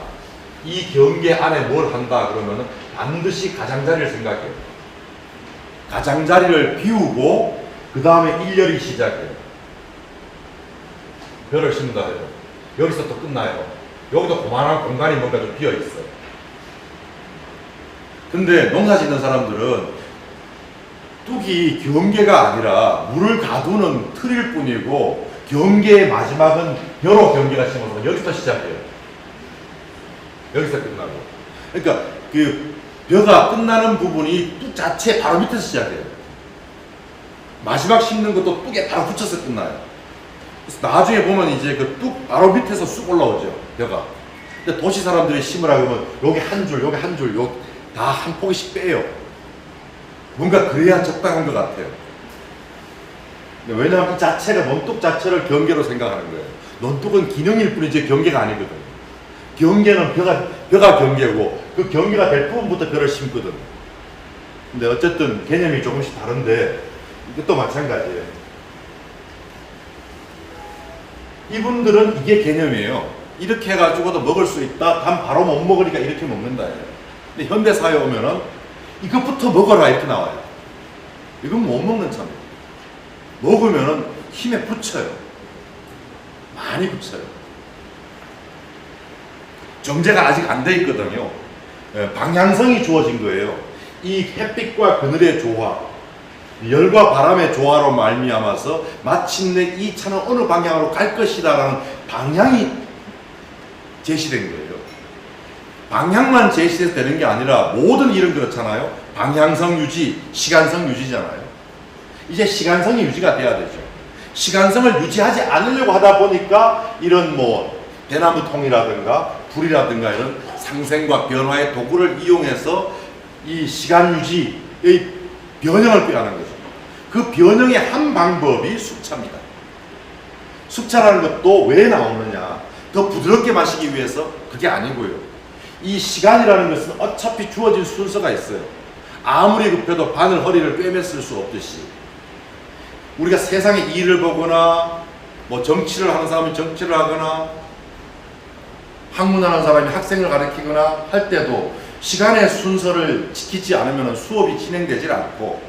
이 경계 안에 뭘 한다 그러면은 반드시 가장자리를 생각해요. 가장자리를 비우고 그 다음에 일렬이 시작해요. 별을 심는다 해요. 여기서 또 끝나요. 여기도 그만한 공간이 뭔가 좀 비어 있어요. 근데 농사 짓는 사람들은 뚝이 경계가 아니라 물을 가두는 틀일 뿐이고 경계의 마지막은 벼로 경계가 심어서 여기서 시작해요. 여기서 끝나고. 그러니까 그 벼가 끝나는 부분이 뚝 자체 바로 밑에서 시작해요. 마지막 심는 것도 뚝에 바로 붙여서 끝나요. 그래서 나중에 보면 이제 그 뚝 바로 밑에서 쑥 올라오죠. 벼가. 근데 도시 사람들이 심으라 그러면 여기 한 줄, 여기 한 줄, 여기 다 한 포기씩 빼요. 뭔가 그래야 적당한 것 같아요. 왜냐하면 이 자체가 논뚝 자체를 경계로 생각하는 거예요. 논뚝은 기능일 뿐이지 경계가 아니거든. 경계는 벼가 경계고 그 경계가 될 부분부터 벼를 심거든. 근데 어쨌든 개념이 조금씩 다른데 이것도 마찬가지예요. 이분들은 이게 개념이에요. 이렇게 해가지고도 먹을 수 있다. 단 바로 못 먹으니까 이렇게 먹는다. 근데 현대사회에 오면은 이것부터 먹어라 이렇게 나와요. 이건 못 먹는 차입니다. 먹으면은 힘에 붙여요. 많이 붙여요. 정제가 아직 안 돼 있거든요. 방향성이 주어진 거예요. 이 햇빛과 그늘의 조화, 열과 바람의 조화로 말미암아서 마침내 이 차는 어느 방향으로 갈 것이다라는 방향이 제시된 거예요. 방향만 제시돼서 되는 게 아니라 모든 일은 그렇잖아요. 방향성 유지, 시간성 유지잖아요. 이제 시간성이 유지가 돼야 되죠. 시간성을 유지하지 않으려고 하다 보니까 이런 뭐 대나무통이라든가 불이라든가 이런 상생과 변화의 도구를 이용해서 이 시간 유지의 변형을 꾀하는 거죠. 그 변형의 한 방법이 숙차입니다. 숙차라는 것도 왜 나오느냐? 더 부드럽게 마시기 위해서? 그게 아니고요. 이 시간이라는 것은 어차피 주어진 순서가 있어요. 아무리 급해도 바늘 허리를 꿰맸을 수 없듯이 우리가 세상의 일을 보거나 뭐 정치를 하는 사람이 정치를 하거나 학문하는 사람이 학생을 가르치거나 할 때도 시간의 순서를 지키지 않으면 수업이 진행되질 않고,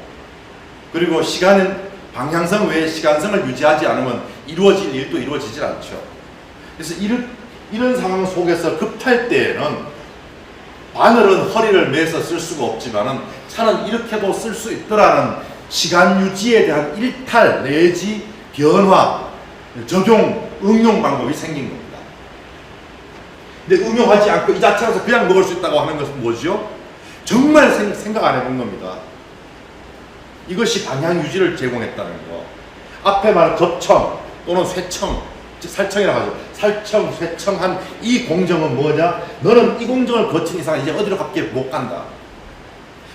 그리고 시간은 방향성 외에 시간성을 유지하지 않으면 이루어질 일도 이루어지질 않죠. 그래서 이런 상황 속에서 급할 때에는 바늘은 허리를 매서 쓸 수가 없지만은 차는 이렇게도 쓸 수 있더라는 시간 유지에 대한 일탈 내지 변화, 적용, 응용 방법이 생긴 겁니다. 근데 응용하지 않고 이 자체로서 그냥 먹을 수 있다고 하는 것은 뭐죠? 정말 생각 안 해본 겁니다. 이것이 방향 유지를 제공했다는 거. 앞에 말한 접청 또는 쇠청, 즉 살청이라고 하죠. 살청, 쇠청한 이 공정은 뭐냐? 너는 이 공정을 거친 이상 이제 어디로 밖에 못 간다.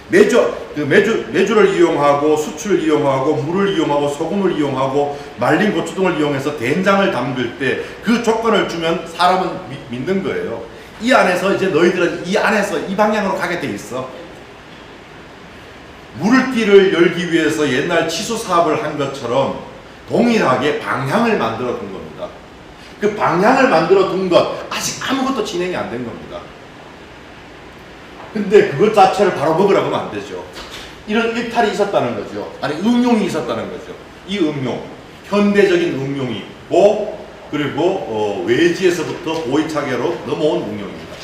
메주를 이용하고 수출을 이용하고 물을 이용하고 소금을 이용하고 말린 고추 등을 이용해서 된장을 담글 때 그 조건을 주면 사람은 믿는 거예요. 이 안에서 이제 너희들은 이 안에서 이 방향으로 가게 돼 있어. 물길을 열기 위해서 옛날 치수 사업을 한 것처럼 동일하게 방향을 만들어 둔 겁니다. 그 방향을 만들어 둔 것, 아직 아무것도 진행이 안 된 겁니다. 근데 그것 자체를 바로 먹으라고 하면 안 되죠. 이런 일탈이 있었다는 거죠. 아니, 응용이 있었다는 거죠. 이 응용, 현대적인 응용이 있고, 그리고 외지에서부터 보이차계로 넘어온 응용입니다.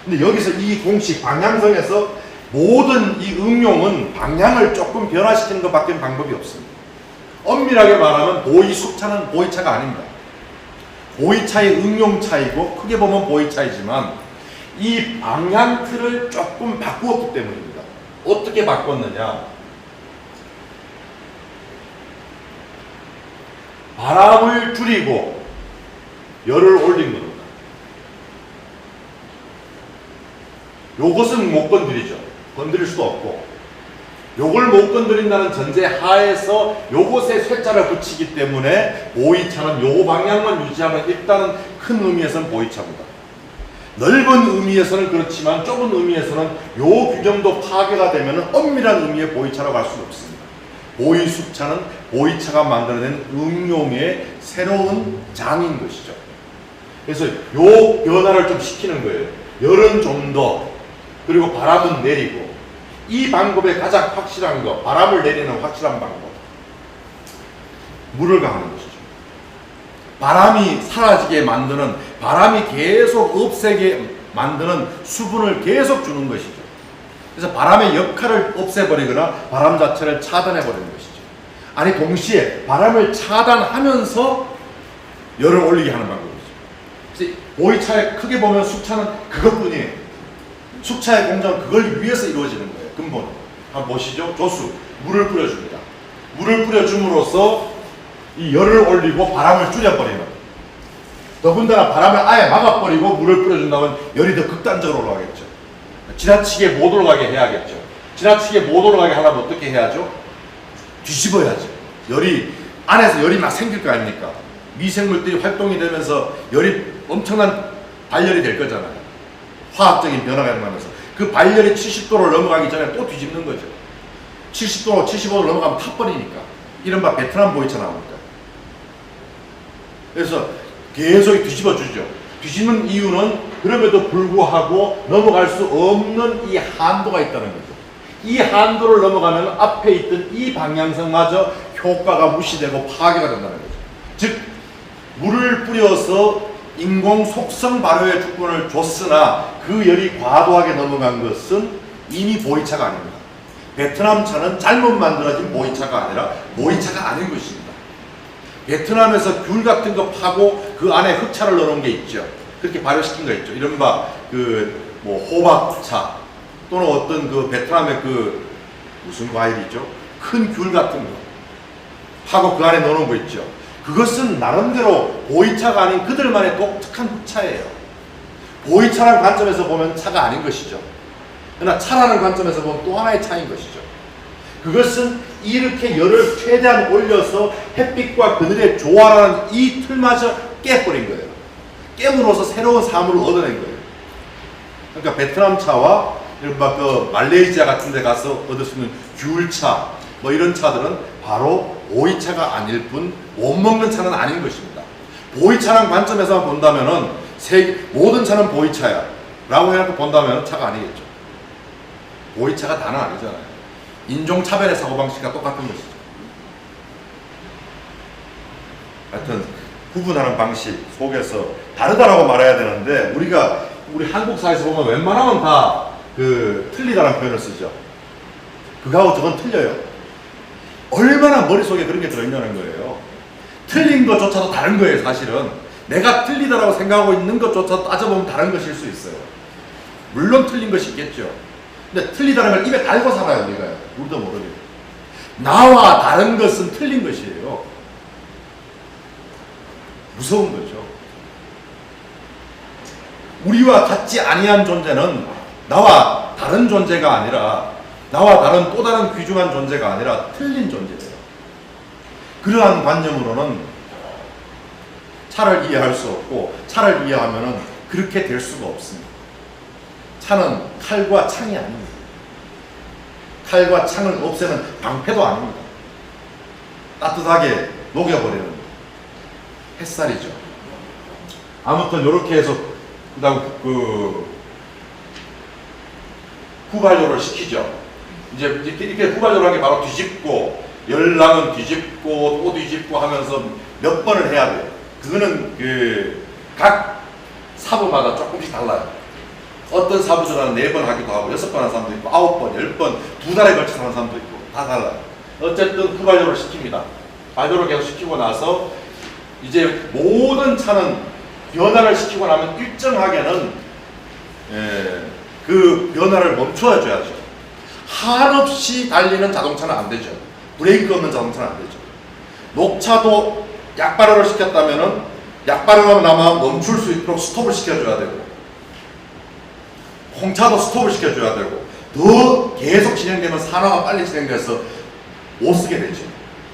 근데 여기서 이 공식 방향성에서 모든 이 응용은 방향을 조금 변화시키는 것밖에 방법이 없습니다. 엄밀하게 말하면 보이숙차는 보이차가 아닙니다. 보이차의 응용차이고 크게 보면 보이차이지만 이 방향 틀을 조금 바꾸었기 때문입니다. 어떻게 바꿨느냐? 바람을 줄이고 열을 올린 겁니다. 요것은 못 건드리죠. 건드릴 수도 없고, 요걸 못 건드린다는 전제 하에서 요것에 쇠자를 붙이기 때문에 보이차는 요 방향만 유지하면 일단은 큰 의미에서는 보이차입니다. 넓은 의미에서는 그렇지만 좁은 의미에서는 요 규정도 파괴가 되면 엄밀한 의미의 보이차라고 할 수는 없습니다. 보이숙차는 보이차가 만들어낸 응용의 새로운 장인 것이죠. 그래서 요 변화를 좀 시키는 거예요. 열은 좀 더, 그리고 바람은 내리고, 이 방법의 가장 확실한 거, 바람을 내리는 확실한 방법, 물을 가하는 것이죠. 바람이 사라지게 만드는, 바람이 계속 없애게 만드는 수분을 계속 주는 것이죠. 그래서 바람의 역할을 없애버리거나 바람 자체를 차단해버리는 것이죠. 아니, 동시에 바람을 차단하면서 열을 올리게 하는 방법이죠. 그래서 보이차에 크게 보면 숙차는 그것뿐이에요. 숙차의 공정은 그걸 위해서 이루어지는 거예요. 근본. 한번 보시죠. 조수. 물을 뿌려줍니다. 물을 뿌려줌으로써 이 열을 올리고 바람을 줄여버리는. 더군다나 바람을 아예 막아버리고 물을 뿌려준다면 열이 더 극단적으로 올라가겠죠. 지나치게 못 올라가게 해야겠죠. 지나치게 못 올라가게 하려면 어떻게 해야죠? 뒤집어야죠. 열이, 안에서 열이 막 생길 거 아닙니까? 미생물들이 활동이 되면서 열이 엄청난 발열이 될 거잖아요. 화학적인 변화가 일어나면서 그 발열이 70도를 넘어가기 전에 또 뒤집는 거죠. 70도, 75도를 넘어가면 타버리니까. 이른바 베트남 보이차 나옵니다. 그래서 계속 뒤집어주죠. 뒤집는 이유는 그럼에도 불구하고 넘어갈 수 없는 이 한도가 있다는 거죠. 이 한도를 넘어가면 앞에 있던 이 방향성마저 효과가 무시되고 파괴가 된다는 거죠. 즉, 물을 뿌려서 인공 속성 발효의 조건을 줬으나 그 열이 과도하게 넘어간 것은 이미 보이차가 아닙니다. 베트남 차는 잘못 만들어진 보이차가 아니라 보이차가 아닌 것입니다. 베트남에서 귤 같은 거 파고 그 안에 흑차를 넣어놓은 게 있죠. 그렇게 발효시킨 거 있죠. 이른바 호박차 또는 어떤 그 베트남의 무슨 과일이죠? 큰 귤 같은 거 파고 그 안에 넣어놓은 거 있죠. 그것은 나름대로 보이차가 아닌 그들만의 독특한 흑차예요. 보이차라는 관점에서 보면 차가 아닌 것이죠. 그러나 차라는 관점에서 보면 또 하나의 차인 것이죠. 그것은 이렇게 열을 최대한 올려서 햇빛과 그늘의 조화라는 이 틀마저 깨버린 거예요. 깨물어서 새로운 사물을 얻어낸 거예요. 그러니까 베트남 차와 말레이시아 같은 데 가서 얻을 수 있는 귤차, 이런 차들은 바로 보이차가 아닐 뿐 못 먹는 차는 아닌 것입니다. 보이차라는 관점에서 본다면은 모든 차는 보이차야 라고 해놓고 본다면 차가 아니겠죠. 보이차가 다는 아니잖아요. 인종차별의 사고방식과 똑같은 것이죠. 하여튼 구분하는 방식 속에서 다르다라고 말해야 되는데 우리 한국 사회에서 보면 웬만하면 다 틀리다라는 표현을 쓰죠. 그거하고 저건 틀려요. 얼마나 머릿속에 그런 게 들어있냐는 거예요. 틀린 것조차도 다른 거예요. 사실은 내가 틀리다라고 생각하고 있는 것조차도 따져보면 다른 것일 수 있어요. 물론 틀린 것이 있겠죠. 근데 틀리다는 걸 입에 달고 살아요. 우리가요. 우리도 모르게 나와 다른 것은 틀린 것이에요. 무서운 거죠. 우리와 같지 아니한 존재는 나와 다른 존재가 아니라, 나와 다른 또 다른 귀중한 존재가 아니라 틀린 존재예요. 그러한 관념으로는 차를 이해할 수 없고, 차를 이해하면은 그렇게 될 수가 없습니다. 차는 칼과 창이 아닙니다. 칼과 창을 없애는 방패도 아닙니다. 따뜻하게 녹여버리는 햇살이죠. 아무튼 이렇게 해서 그다음 후발효를 시키죠. 이제 이렇게 후발효를 하게 바로 뒤집고 열랑은 뒤집고 또 뒤집고 하면서 몇 번을 해야 돼요. 그거는 각 사부마다 조금씩 달라요. 어떤 사부들은 4번 하기도 하고 6번 하는 사람도 있고 9번, 10번, 2달에 걸쳐서 하는 사람도 있고 다 달라요. 어쨌든 후발효를 시킵니다. 발효를 계속 시키고 나서 이제 모든 차는 변화를 시키고 나면 일정하게는 그 변화를 멈춰 줘야죠. 한없이 달리는 자동차는 안 되죠. 브레이크 없는 자동차는 안 되죠. 녹차도 약발효를 시켰다면은 약발효가 나마 멈출 수 있도록 스톱을 시켜줘야 되고, 홍차도 스톱을 시켜줘야 되고, 더 계속 진행되면 산화가 빨리 진행돼서 못 쓰게 되죠.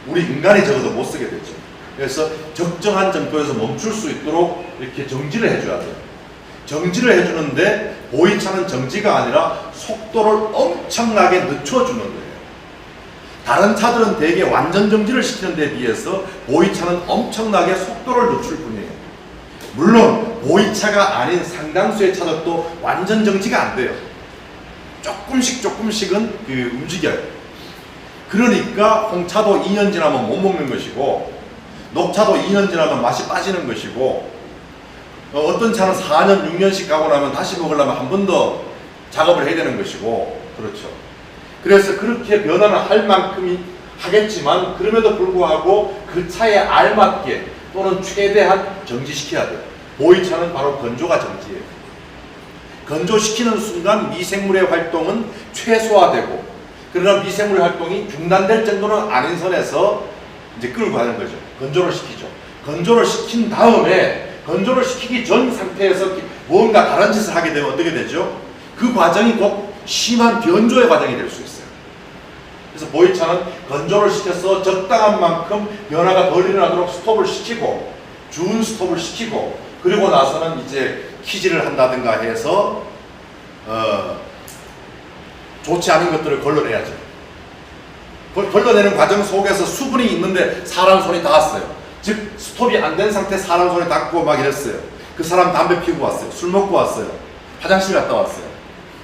우리 인간이 적어도 못 쓰게 되죠. 그래서 적정한 정도에서 멈출 수 있도록 이렇게 정지를 해줘야 돼요. 정지를 해주는데 보이차는 정지가 아니라 속도를 엄청나게 늦춰주는 거예요. 다른 차들은 대개 완전 정지를 시키는 데 비해서 보이차는 엄청나게 속도를 늦출 뿐이에요. 물론 보이차가 아닌 상당수의 차들도 완전 정지가 안 돼요. 조금씩은 움직여요. 그러니까 홍차도 2년 지나면 못 먹는 것이고, 녹차도 2년 지나면 맛이 빠지는 것이고, 어떤 차는 4년, 6년씩 가고 나면 다시 먹으려면 한 번 더 작업을 해야 되는 것이고, 그렇죠. 그래서 그렇게 변화는 할 만큼이 하겠지만, 그럼에도 불구하고 그 차에 알맞게 또는 최대한 정지시켜야 돼요. 보이차는 바로 건조가 정지예요. 건조시키는 순간 미생물의 활동은 최소화되고, 그러나 미생물의 활동이 중단될 정도는 아닌 선에서 이제 끌고 가는 거죠. 건조를 시키죠. 건조를 시킨 다음에, 건조를 시키기 전 상태에서 뭔가 다른 짓을 하게 되면 어떻게 되죠? 그 과정이 곧 심한 변조의 과정이 될 수 있어요. 그래서 보이차는 건조를 시켜서 적당한 만큼 변화가 덜 일어나도록 스톱을 시키고, 준 스톱을 시키고, 그리고 나서는 이제 키질을 한다든가 해서 좋지 않은 것들을 걸러내야죠. 걸러내는 과정 속에서 수분이 있는데 사람 손이 닿았어요. 즉 스톱이 안 된 상태 사람 손에 닿고 막 이랬어요. 그 사람 담배 피우고 왔어요. 술 먹고 왔어요. 화장실 갔다 왔어요.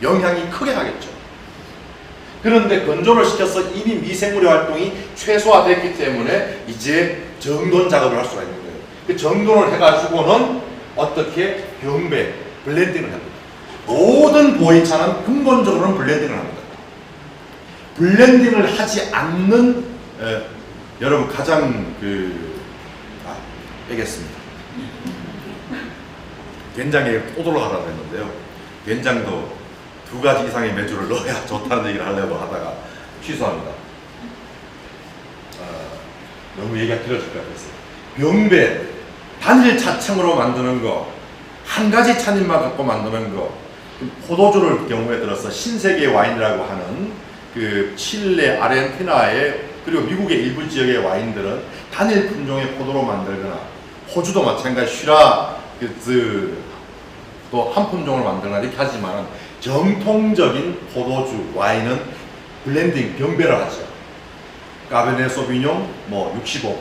영향이 크게 가겠죠. 그런데 건조를 시켜서 이미 미생물의 활동이 최소화됐기 때문에 이제 정돈 작업을 할 수가 있는 거예요. 그 정돈을 해가지고는 어떻게 병배, 블렌딩을 합니다. 모든 보이차는 근본적으로는 블렌딩을 합니다. 블렌딩을 하지 않는 여러분 가장 빼겠습니다. 된장에 포도를 하라고 했는데요. 된장도 2가지 이상의 메주를 넣어야 좋다는 얘기를 하려고 하다가 취소합니다. 너무 얘기가 길어질 것 같았어요. 병배, 단일 차층으로 만드는 거, 한 가지 차님만 갖고 만드는 거, 포도주를 경우에 들어서 신세계 와인이라고 하는 칠레, 아르헨티나의 그리고 미국의 일부 지역의 와인들은 단일 품종의 포도로 만들거나, 호주도 마찬가지 또 한 품종을 만들거나 이렇게 하지만 정통적인 포도주, 와인은 블렌딩, 병배를 하죠. 까베네 소비뇽 65%,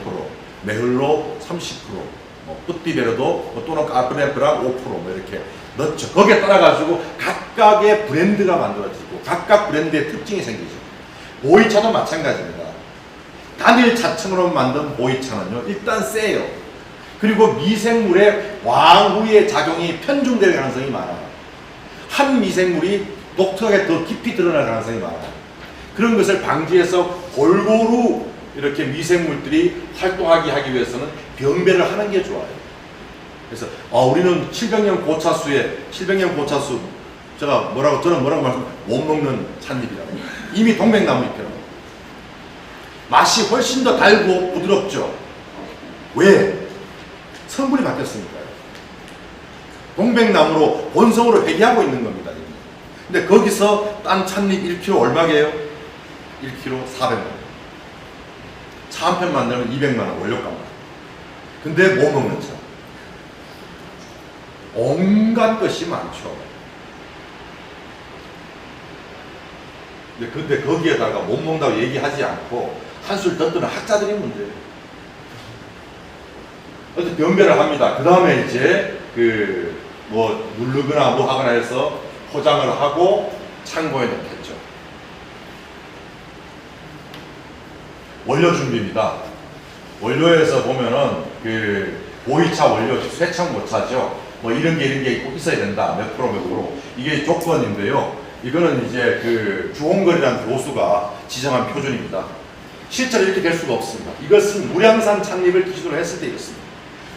메흘로 30%, 뿌띠베르도 또는 까베네프랑 5% 이렇게 넣죠. 거기에 따라 가지고 각각의 브랜드가 만들어지고 각각 브랜드의 특징이 생기죠. 보이차도 마찬가지입니다. 단일 차층으로 만든 보이차는요, 일단 세요. 그리고 미생물의 왕후의 작용이 편중될 가능성이 많아요. 한 미생물이 독특하게 더 깊이 드러날 가능성이 많아요. 그런 것을 방지해서 골고루 이렇게 미생물들이 활동하게 하기 위해서는 병배를 하는 게 좋아요. 그래서 우리는 700년 고차수에 700년 고차수 저는 뭐라고 말씀 못 먹는 찻잎이라고. 이미 동백나무 잎이라고. 맛이 훨씬 더 달고 부드럽죠. 왜? 성분이 바뀌었으니까요. 동백나무로 본성으로 회귀하고 있는 겁니다. 근데 거기서 딴 찻잎 1kg 얼마게요? 1kg 400만 원. 차 한 편 만들면 200만 원 원료값만. 근데 못 먹는 차. 온갖 것이 많죠. 근데 거기에다가 못 먹는다고 얘기하지 않고 한술 더 뜨는 학자들이 문제예요. 어쨌든 변배를 합니다. 그 다음에 이제 뭐 누르거나 뭐 하거나 해서 포장을 하고 창고에 넣겠죠. 원료 준비입니다. 원료에서 보면은 보이차 원료, 쇠창 모차죠. 뭐 이런 게 꼭 있어야 된다. 몇 프로. 이게 조건인데요. 이거는 이제 주홍걸이라는 교수가 지정한 표준입니다. 실제로 이렇게 될 수가 없습니다. 이것은 무량산 창립을 기준으로 했을 때 이렇습니다.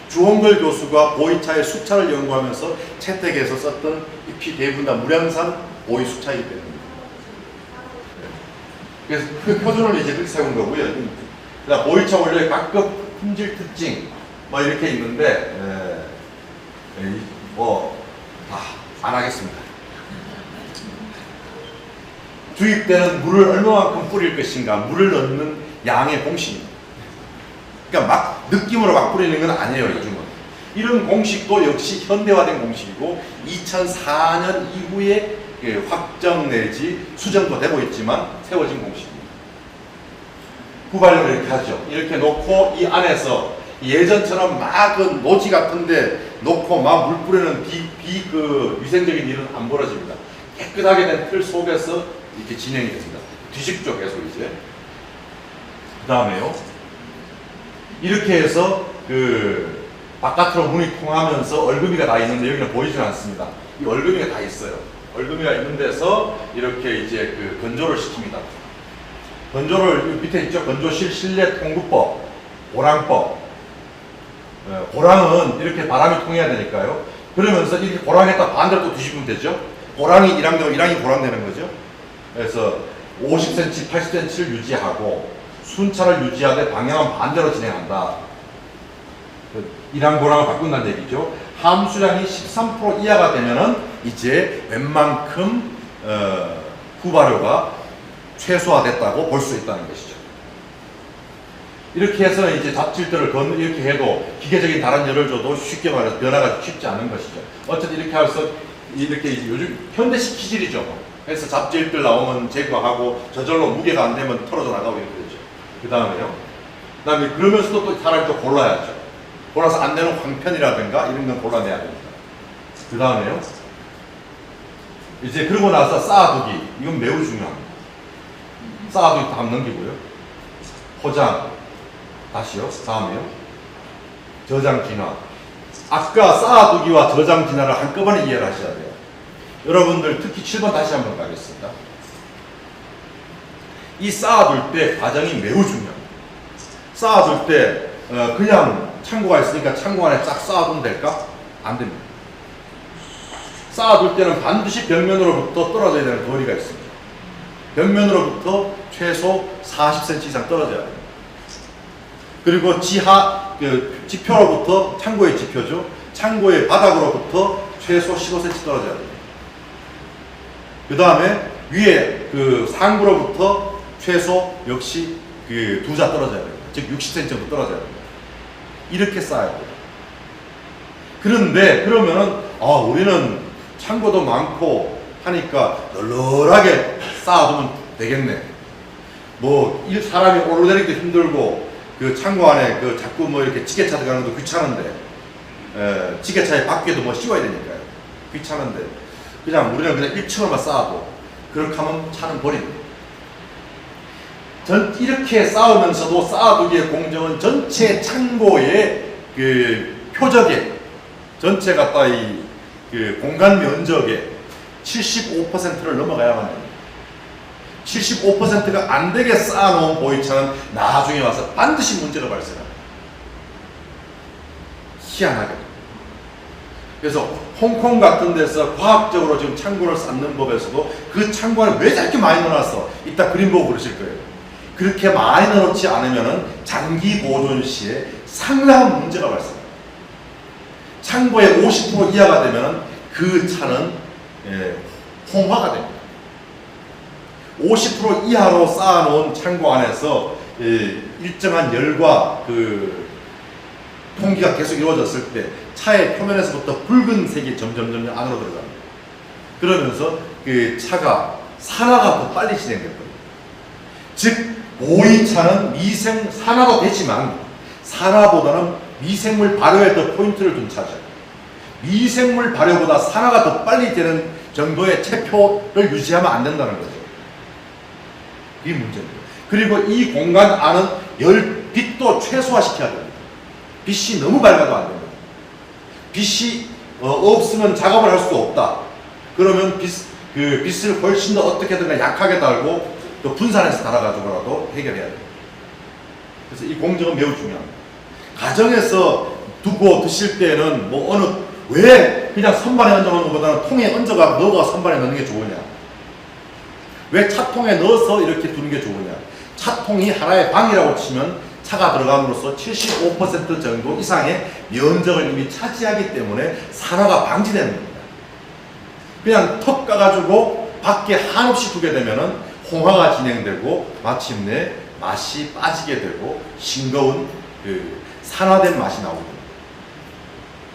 주홍걸 교수가 보이차의 수차를 연구하면서 채택해서 썼던 잎이 대부분 다 무량산 보이 수차이기 때문입니다. 그래서 그 표준을 이제 그렇게 세운 거고요. 그다음 보이차 원료의 각급 품질 특징 뭐 이렇게 있는데 안 하겠습니다. 주입되는 물을 얼마만큼 뿌릴 것인가, 물을 넣는 양의 공식입니다. 그러니까 막 느낌으로 막 뿌리는 건 아니에요. 요즘은 이런 공식도 역시 현대화된 공식이고 2004년 이후에 확정 내지 수정도 되고 있지만 세워진 공식입니다. 구발력을 이렇게 하죠. 이렇게 놓고 이 안에서 예전처럼 막 노지 같은데 놓고 막 물 뿌리는 위생적인 일은 안 벌어집니다. 깨끗하게 된 틀 속에서 이렇게 진행이 됩니다. 뒤집죠, 계속 이제. 그 다음에요. 이렇게 해서 바깥으로 문이 통하면서 얼금이가 다 있는데 여기는 보이지 않습니다. 이 얼금이가 다 있어요. 얼금이가 있는 데서 이렇게 이제 건조를 시킵니다. 건조를 밑에 있죠. 건조실 실내 통구법, 고랑법. 고랑은 이렇게 바람이 통해야 되니까요. 그러면서 이렇게 고랑에다 반대로 또 뒤집으면 되죠. 고랑이 1항이 고랑되는 거죠. 그래서 50cm, 80cm를 유지하고 순차를 유지하되 방향은 반대로 진행한다. 1항 고랑을 바꾼다는 얘기죠. 함수량이 13% 이하가 되면은 이제 웬만큼 후발효가 최소화됐다고 볼 수 있다는 것이죠. 이렇게 해서 이제 잡질들을 이렇게 해도 기계적인 다른 열을 줘도 쉽게 말해서 변화가 쉽지 않은 것이죠. 어쨌든 이렇게 해서 이렇게 이제 요즘 현대식 기질이죠. 그래서 잡질들 나오면 제거하고 저절로 무게가 안 되면 털어져 나가고 이렇게 되죠. 그 다음에 그러면서도 또 사람이 또 골라야죠. 골라서 안 되는 황편이라든가 이런 건 골라내야 됩니다. 그 다음에요. 이제 그러고 나서 쌓아두기. 이건 매우 중요합니다. 쌓아두기 다음 넘기고요. 포장. 다시요. 다음에요. 저장 진화. 아까 쌓아두기와 저장 진화를 한꺼번에 이해를 하셔야 돼요. 여러분들 특히 7번 다시 한번 가겠습니다. 이 쌓아둘 때 과정이 매우 중요합니다. 쌓아둘 때 그냥 창고가 있으니까 창고 안에 쫙 쌓아두면 될까? 안 됩니다. 쌓아둘 때는 반드시 벽면으로부터 떨어져야 되는 거리가 있습니다. 벽면으로부터 최소 40cm 이상 떨어져야 됩니다. 그리고 지표로부터 창고의 지표죠. 창고의 바닥으로부터 최소 15cm 떨어져야 됩니다. 그 다음에 위에 상부로부터 최소 역시 2자 떨어져야 됩니다. 즉 60cm 정도 떨어져야 됩니다. 이렇게 쌓아야 돼요. 그런데 그러면은 우리는 창고도 많고 하니까 널널하게 쌓아두면 되겠네. 사람이 오르내리기도 힘들고 창고 안에 자꾸 이렇게 지게차 들어가는 것도 귀찮은데 지게차에 밖에도 씌워야 되니까요. 귀찮은데 우리는 그냥 1층으로만 쌓아도 그렇게 하면 차는 버립니다. 이렇게 쌓으면서도 쌓아두기의 공정은 전체 창고의 표적에 전체가 공간 면적의 75%를 넘어가야만 합니다. 75%가 안 되게 쌓아놓은 보이차는 나중에 와서 반드시 문제가 발생합니다. 희한하게. 그래서 홍콩 같은 데서 과학적으로 지금 창고를 쌓는 법에서도 그 창고 안에 왜 이렇게 많이 넣어놨어? 이따 그림 보고 그러실 거예요. 그렇게 많이 넣어놓지 않으면 장기 보존 시에 상당한 문제가 발생합니다. 창고의 50% 이하가 되면 그 차는 홍화가 됩니다. 50% 이하로 쌓아놓은 창고 안에서 일정한 열과 통기가 계속 이루어졌을 때 차의 표면에서부터 붉은색이 점점 안으로 들어갑니다. 그러면서 차가 산화가 더 빨리 진행될 겁니다. 즉 보이차는 산화도 되지만 산화보다는 미생물 발효에 더 포인트를 둔 차죠. 미생물 발효보다 산화가 더 빨리 되는 정도의 체표를 유지하면 안 된다는 거죠. 이게 문제입니다. 그리고 이 공간 안은 빛도 최소화시켜야 됩니다. 빛이 너무 밝아도 안 됩니다. 빛이 없으면 작업을 할 수가 없다. 그러면 빛을 훨씬 더 어떻게든 약하게 달고 또 분산해서 달아가지고라도 해결해야 돼요. 그래서 이 공정은 매우 중요합니다. 가정에서 두고 드실 때는 왜 그냥 선반에 얹어놓는 것보다는 통에 얹어가 넣어가 선반에 넣는 게 좋으냐? 왜 차통에 넣어서 이렇게 두는 게 좋으냐? 차통이 하나의 방이라고 치면 차가 들어감으로써 75% 정도 이상의 면적을 이미 차지하기 때문에 산화가 방지되는 겁니다. 그냥 턱 까가지고 밖에 한없이 두게 되면은 홍화가 진행되고 마침내 맛이 빠지게 되고 싱거운 산화된 맛이 나오거든요.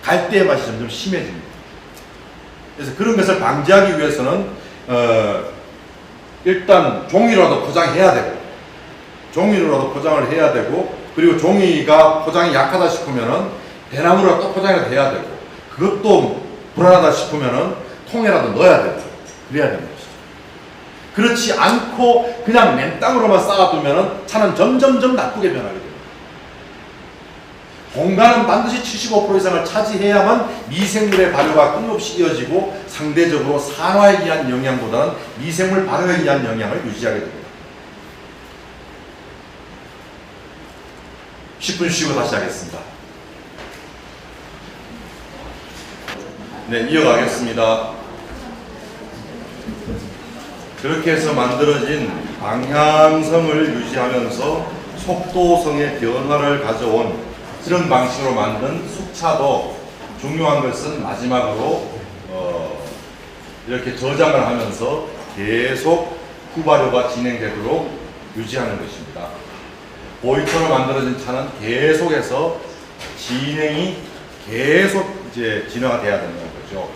갈대의 맛이 점점 심해집니다. 그래서 그런 것을 방지하기 위해서는 일단 종이로라도 포장해야 되고, 종이로라도 포장을 해야 되고, 그리고 종이가 포장이 약하다 싶으면은 대나무로 또 포장이라도 해야 되고, 그것도 불안하다 싶으면은 통에라도 넣어야 되고, 그래야 되는 것이죠. 그렇지 않고 그냥 맨땅으로만 쌓아두면은 차는 점점점 나쁘게 변하게 됩니다. 공간은 반드시 75% 이상을 차지해야만 미생물의 발효가 끊임없이 이어지고 상대적으로 산화에 의한 영향보다는 미생물 발효에 의한 영향을 유지하게 됩니다. 10분 쉬고 다시 하겠습니다. 네, 이어가겠습니다. 그렇게 해서 만들어진 방향성을 유지하면서 속도성의 변화를 가져온 그런 방식으로 만든 숙차도 중요한 것은 마지막으로 이렇게 저장을 하면서 계속 후발효가 진행되도록 유지하는 것입니다. 보이터로 만들어진 차는 계속해서 진행이 계속 이제 진화가 돼야 된다는 거죠.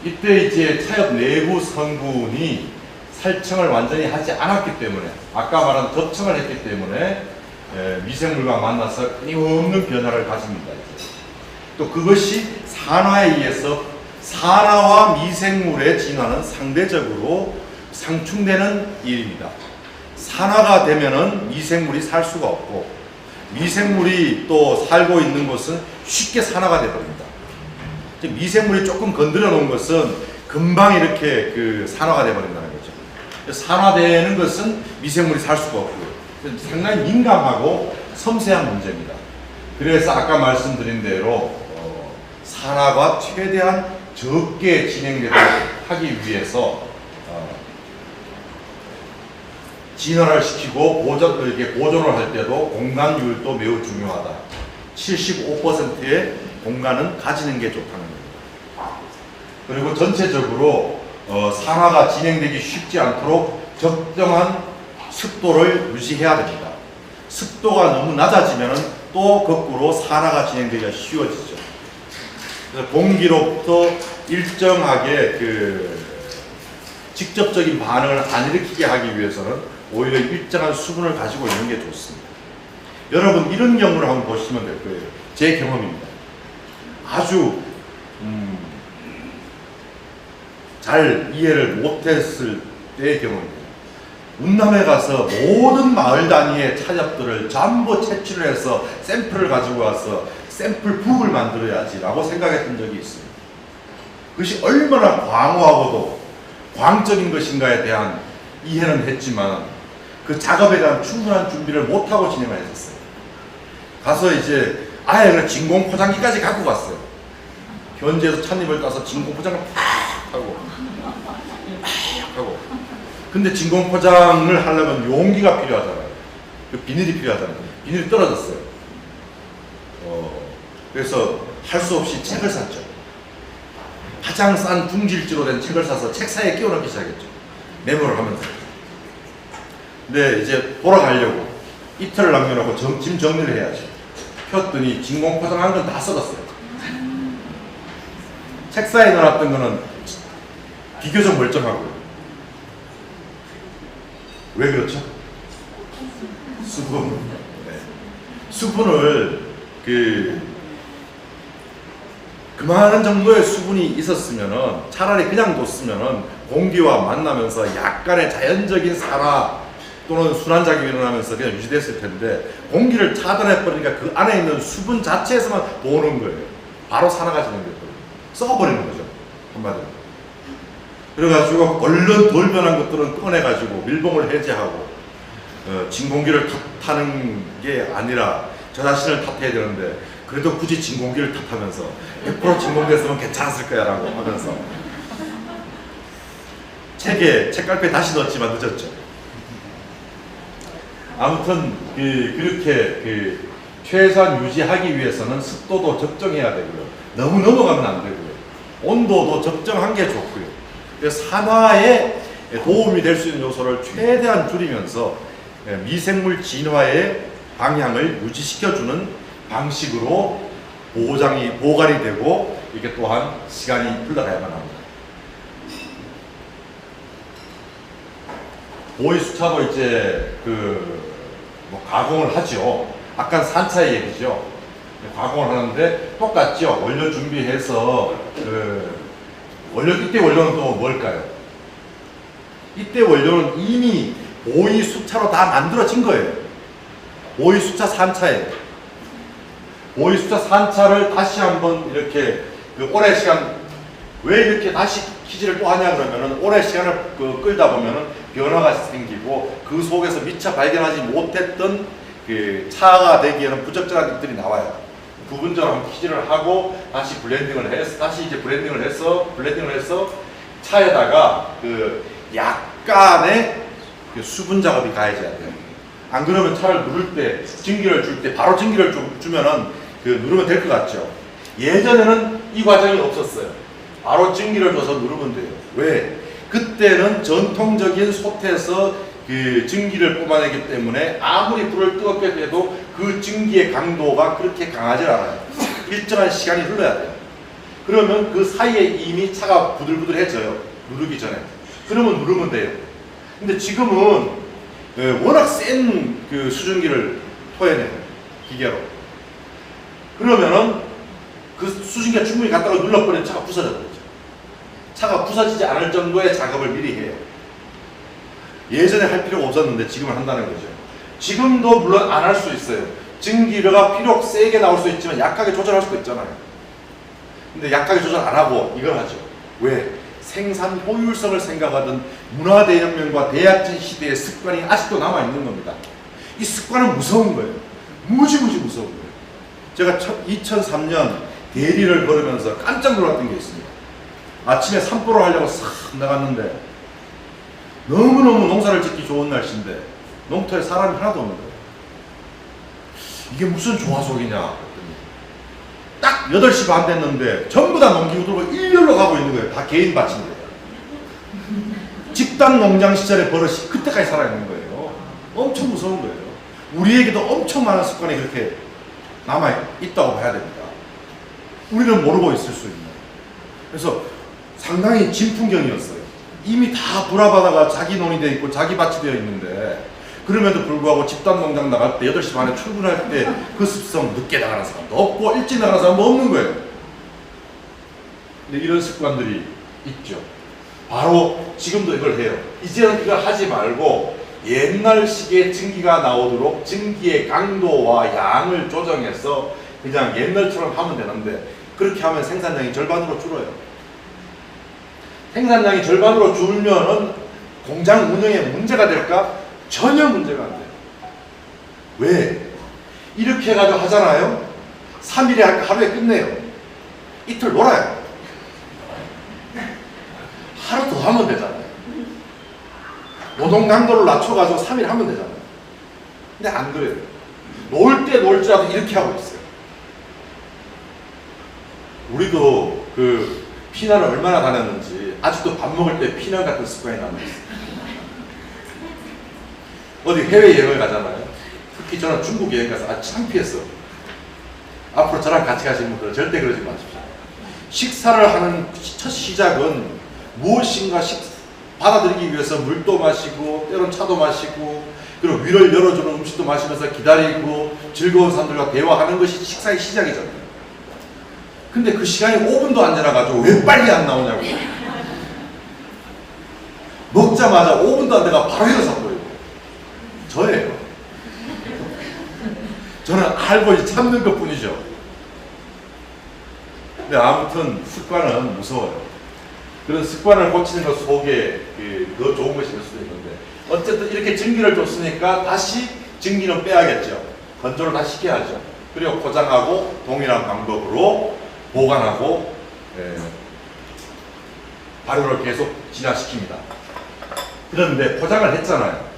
이때 이제 차엽 내부 성분이 살청을 완전히 하지 않았기 때문에, 아까 말한 덮청을 했기 때문에 미생물과 만나서 끊임없는 변화를 가집니다. 또 그것이 산화에 의해서 산화와 미생물의 진화는 상대적으로 상충되는 일입니다. 산화가 되면은 미생물이 살 수가 없고, 미생물이 또 살고 있는 곳은 쉽게 산화가 되버립니다. 미생물이 조금 건드려 놓은 것은 금방 이렇게 산화가 되버린다는 거죠. 산화되는 것은 미생물이 살 수가 없고요. 상당히 민감하고 섬세한 문제입니다. 그래서 아까 말씀드린 대로 산화가 최대한 적게 진행되도록 하기 위해서 진화를 시키고 보존을 할 때도 공간율도 매우 중요하다. 75%의 공간은 가지는 게 좋다는 겁니다. 그리고 전체적으로 산화가 진행되기 쉽지 않도록 적정한 습도를 유지해야 됩니다. 습도가 너무 낮아지면 또 거꾸로 산화가 진행되기가 쉬워지죠. 그래서 공기로부터 일정하게 직접적인 반응을 안 일으키게 하기 위해서는 오히려 일정한 수분을 가지고 있는 게 좋습니다. 여러분 이런 경우를 한번 보시면 될 거예요. 제 경험입니다. 아주 잘 이해를 못했을 때의 경험입니다. 운남에 가서 모든 마을 단위의 차엽들을 전부 채취를 해서 샘플을 가지고 와서 샘플 북을 만들어야지 라고 생각했던 적이 있습니다. 그것이 얼마나 광호하고도 광적인 것인가에 대한 이해는 했지만 그 작업에 대한 충분한 준비를 못하고 진행을 했었어요. 가서 이제 아예 진공 포장기까지 갖고 갔어요. 현지에서 찻잎을 따서 진공 포장을 팍 하고 근데 진공 포장을 하려면 용기가 필요하잖아요. 비닐이 필요하잖아요. 비닐이 떨어졌어요. 그래서 할 수 없이 책을 샀죠. 가장 싼 둥질지로 된 책을 사서 책 사이에 끼워넣기 시작했죠. 메모를 하면서. 근데 이제 돌아가려고 이틀을 남겨놓고 짐 정리를 해야죠. 폈더니 진공 포장한 건 다 썩었어요. 책 사이에 넣어놨던 거는 비교적 멀쩡하고요. 왜 그렇죠? 수분. 네. 수분을 그만한 정도의 수분이 있었으면은 차라리 그냥 뒀으면은 공기와 만나면서 약간의 자연적인 산화 또는 순환작용이 일어나면서 그냥 유지됐을 텐데 공기를 차단해버리니까 그 안에 있는 수분 자체에서만 도는 거예요. 바로 산화가 진행돼버려요. 썩어버리는 거죠. 한마디로. 그래가지고 얼른 덜 변한 것들은 꺼내가지고 밀봉을 해제하고 진공기를 탓하는 게 아니라 저 자신을 탓해야 되는데 그래도 굳이 진공기를 탓하면서 100% 진공기였으면 괜찮았을 거야 라고 하면서 책갈피에 다시 넣었지만 늦었죠. 아무튼 그렇게 최소한 유지하기 위해서는 습도도 적정해야 되고요. 너무 넘어가면 안 되고요. 온도도 적정한 게 좋고요. 그래서 산화에 도움이 될 수 있는 요소를 최대한 줄이면서 미생물 진화의 방향을 유지시켜주는 방식으로 보관이 되고 이게 또한 시간이 흘러가야만 합니다. 보이 수차도 이제 가공을 하죠. 아까 산차의 얘기죠. 가공을 하는데 똑같죠. 원료 준비해서 이때 원료는 또 뭘까요? 이때 원료는 이미 보이 수차로 다 만들어진 거예요. 보이 수차 산차예요. 보이 수차 산차를 다시 한번 이렇게 오랜 시간 왜 이렇게 다시 기지를 또 하냐 그러면은 오랜 시간을 끌다 보면은 변화가 생기고 그 속에서 미처 발견하지 못했던 차가 되기에는 부적절한 것들이 나와요. 부분적으로 기지를 하고 다시 블렌딩을 해서 차에다가 약간의 수분 작업이 가해져야 돼요. 안 그러면 차를 누를 때 증기를 줄 때 바로 증기를 주면은 누르면 될 것 같죠. 예전에는 이 과정이 없었어요. 바로 증기를 줘서 누르면 돼요. 왜? 그때는 전통적인 솥에서 증기를 뽑아내기 때문에 아무리 불을 뜨겁게 해도 그 증기의 강도가 그렇게 강하지 않아요. 일정한 시간이 흘러야 돼요. 그러면 그 사이에 이미 차가 부들부들해져요. 누르기 전에. 그러면 누르면 돼요. 근데 지금은 워낙 센 수증기를 토해내요. 기계로. 그러면은 그 수증기가 충분히 갔다가 눌러버리면 차가 부서져버리죠. 차가 부서지지 않을 정도의 작업을 미리 해요. 예전에 할 필요가 없었는데 지금은 한다는 거죠. 지금도 물론 안 할 수 있어요. 증기가 비록 세게 나올 수 있지만 약하게 조절할 수도 있잖아요. 근데 약하게 조절 안 하고 이걸 하죠. 왜? 생산 효율성을 생각하던 문화대혁명과 대약진 시대의 습관이 아직도 남아있는 겁니다. 이 습관은 무서운 거예요. 무지무지 무서운 거예요. 제가 2003년 대리를 걸으면서 깜짝 놀랐던 게 있습니다. 아침에 산보를 하려고 싹 나갔는데 너무너무 농사를 짓기 좋은 날씨인데 농터에 사람이 하나도 없는 거예요. 이게 무슨 조화속이냐. 딱 8시 반 됐는데 전부 다 농기구 들고 일렬로 가고 있는 거예요. 다 개인 밭인데. 집단 농장 시절의 버릇이 그때까지 살아있는 거예요. 엄청 무서운 거예요. 우리에게도 엄청 많은 습관이 그렇게 남아있다고 봐야 됩니다. 우리는 모르고 있을 수 있는. 그래서 상당히 진풍경이었어요. 이미 다 불화바다가 자기 논이 되어 있고 자기 밭이 되어 있는데 그럼에도 불구하고 집단 농장 나갈 때 8시 반에 출근할 때 그 습성 늦게 나가는 사람도 없고 일찍 나가는 사람도 없는 거예요. 근데 이런 습관들이 있죠. 바로 지금도 이걸 해요. 이제는 이걸 하지 말고 옛날식의 증기가 나오도록 증기의 강도와 양을 조정해서 그냥 옛날처럼 하면 되는데 그렇게 하면 생산량이 절반으로 줄어요. 생산량이 절반으로 줄면은 공장 운영에 문제가 될까? 전혀 문제가 안 돼요. 왜? 이렇게 해가지고 하잖아요. 3일에 할까 하루에 끝내요. 이틀 놀아요. 하루 더 하면 되잖아요. 노동 강도를 낮춰가지고 3일 하면 되잖아요. 근데 안 그래요. 놀 때 놀 줄 알고 이렇게 하고 있어요. 우리도 피난을 얼마나 다녔는지 아직도 밥 먹을 때 피난 같은 습관이 남아있어요. 어디 해외여행을 가잖아요. 특히 저는 중국 여행 가서 아주 창피했어. 앞으로 저랑 같이 가시는 분들은 절대 그러지 마십시오. 식사를 하는 첫 시작은 무엇인가 받아들이기 위해서 물도 마시고 때론 차도 마시고 그리고 위를 열어주는 음식도 마시면서 기다리고 즐거운 사람들과 대화하는 것이 식사의 시작이잖아요. 근데 그 시간이 5분도 안 지나가지고 왜 빨리 안 나오냐고. 먹자마자 5분도 안 돼가 바로 일어서 버리고. 저예요. 저는 알고 참는 것 뿐이죠. 근데 아무튼 습관은 무서워요. 그런 습관을 고치는 것 속에 더 좋은 것이 될 수도 있는데, 어쨌든 이렇게 증기를 줬으니까 다시 증기는 빼야겠죠. 건조를 다시 시켜야죠. 그리고 포장하고 동일한 방법으로 보관하고 발효를 계속 진화시킵니다. 그런데 포장을 했잖아요.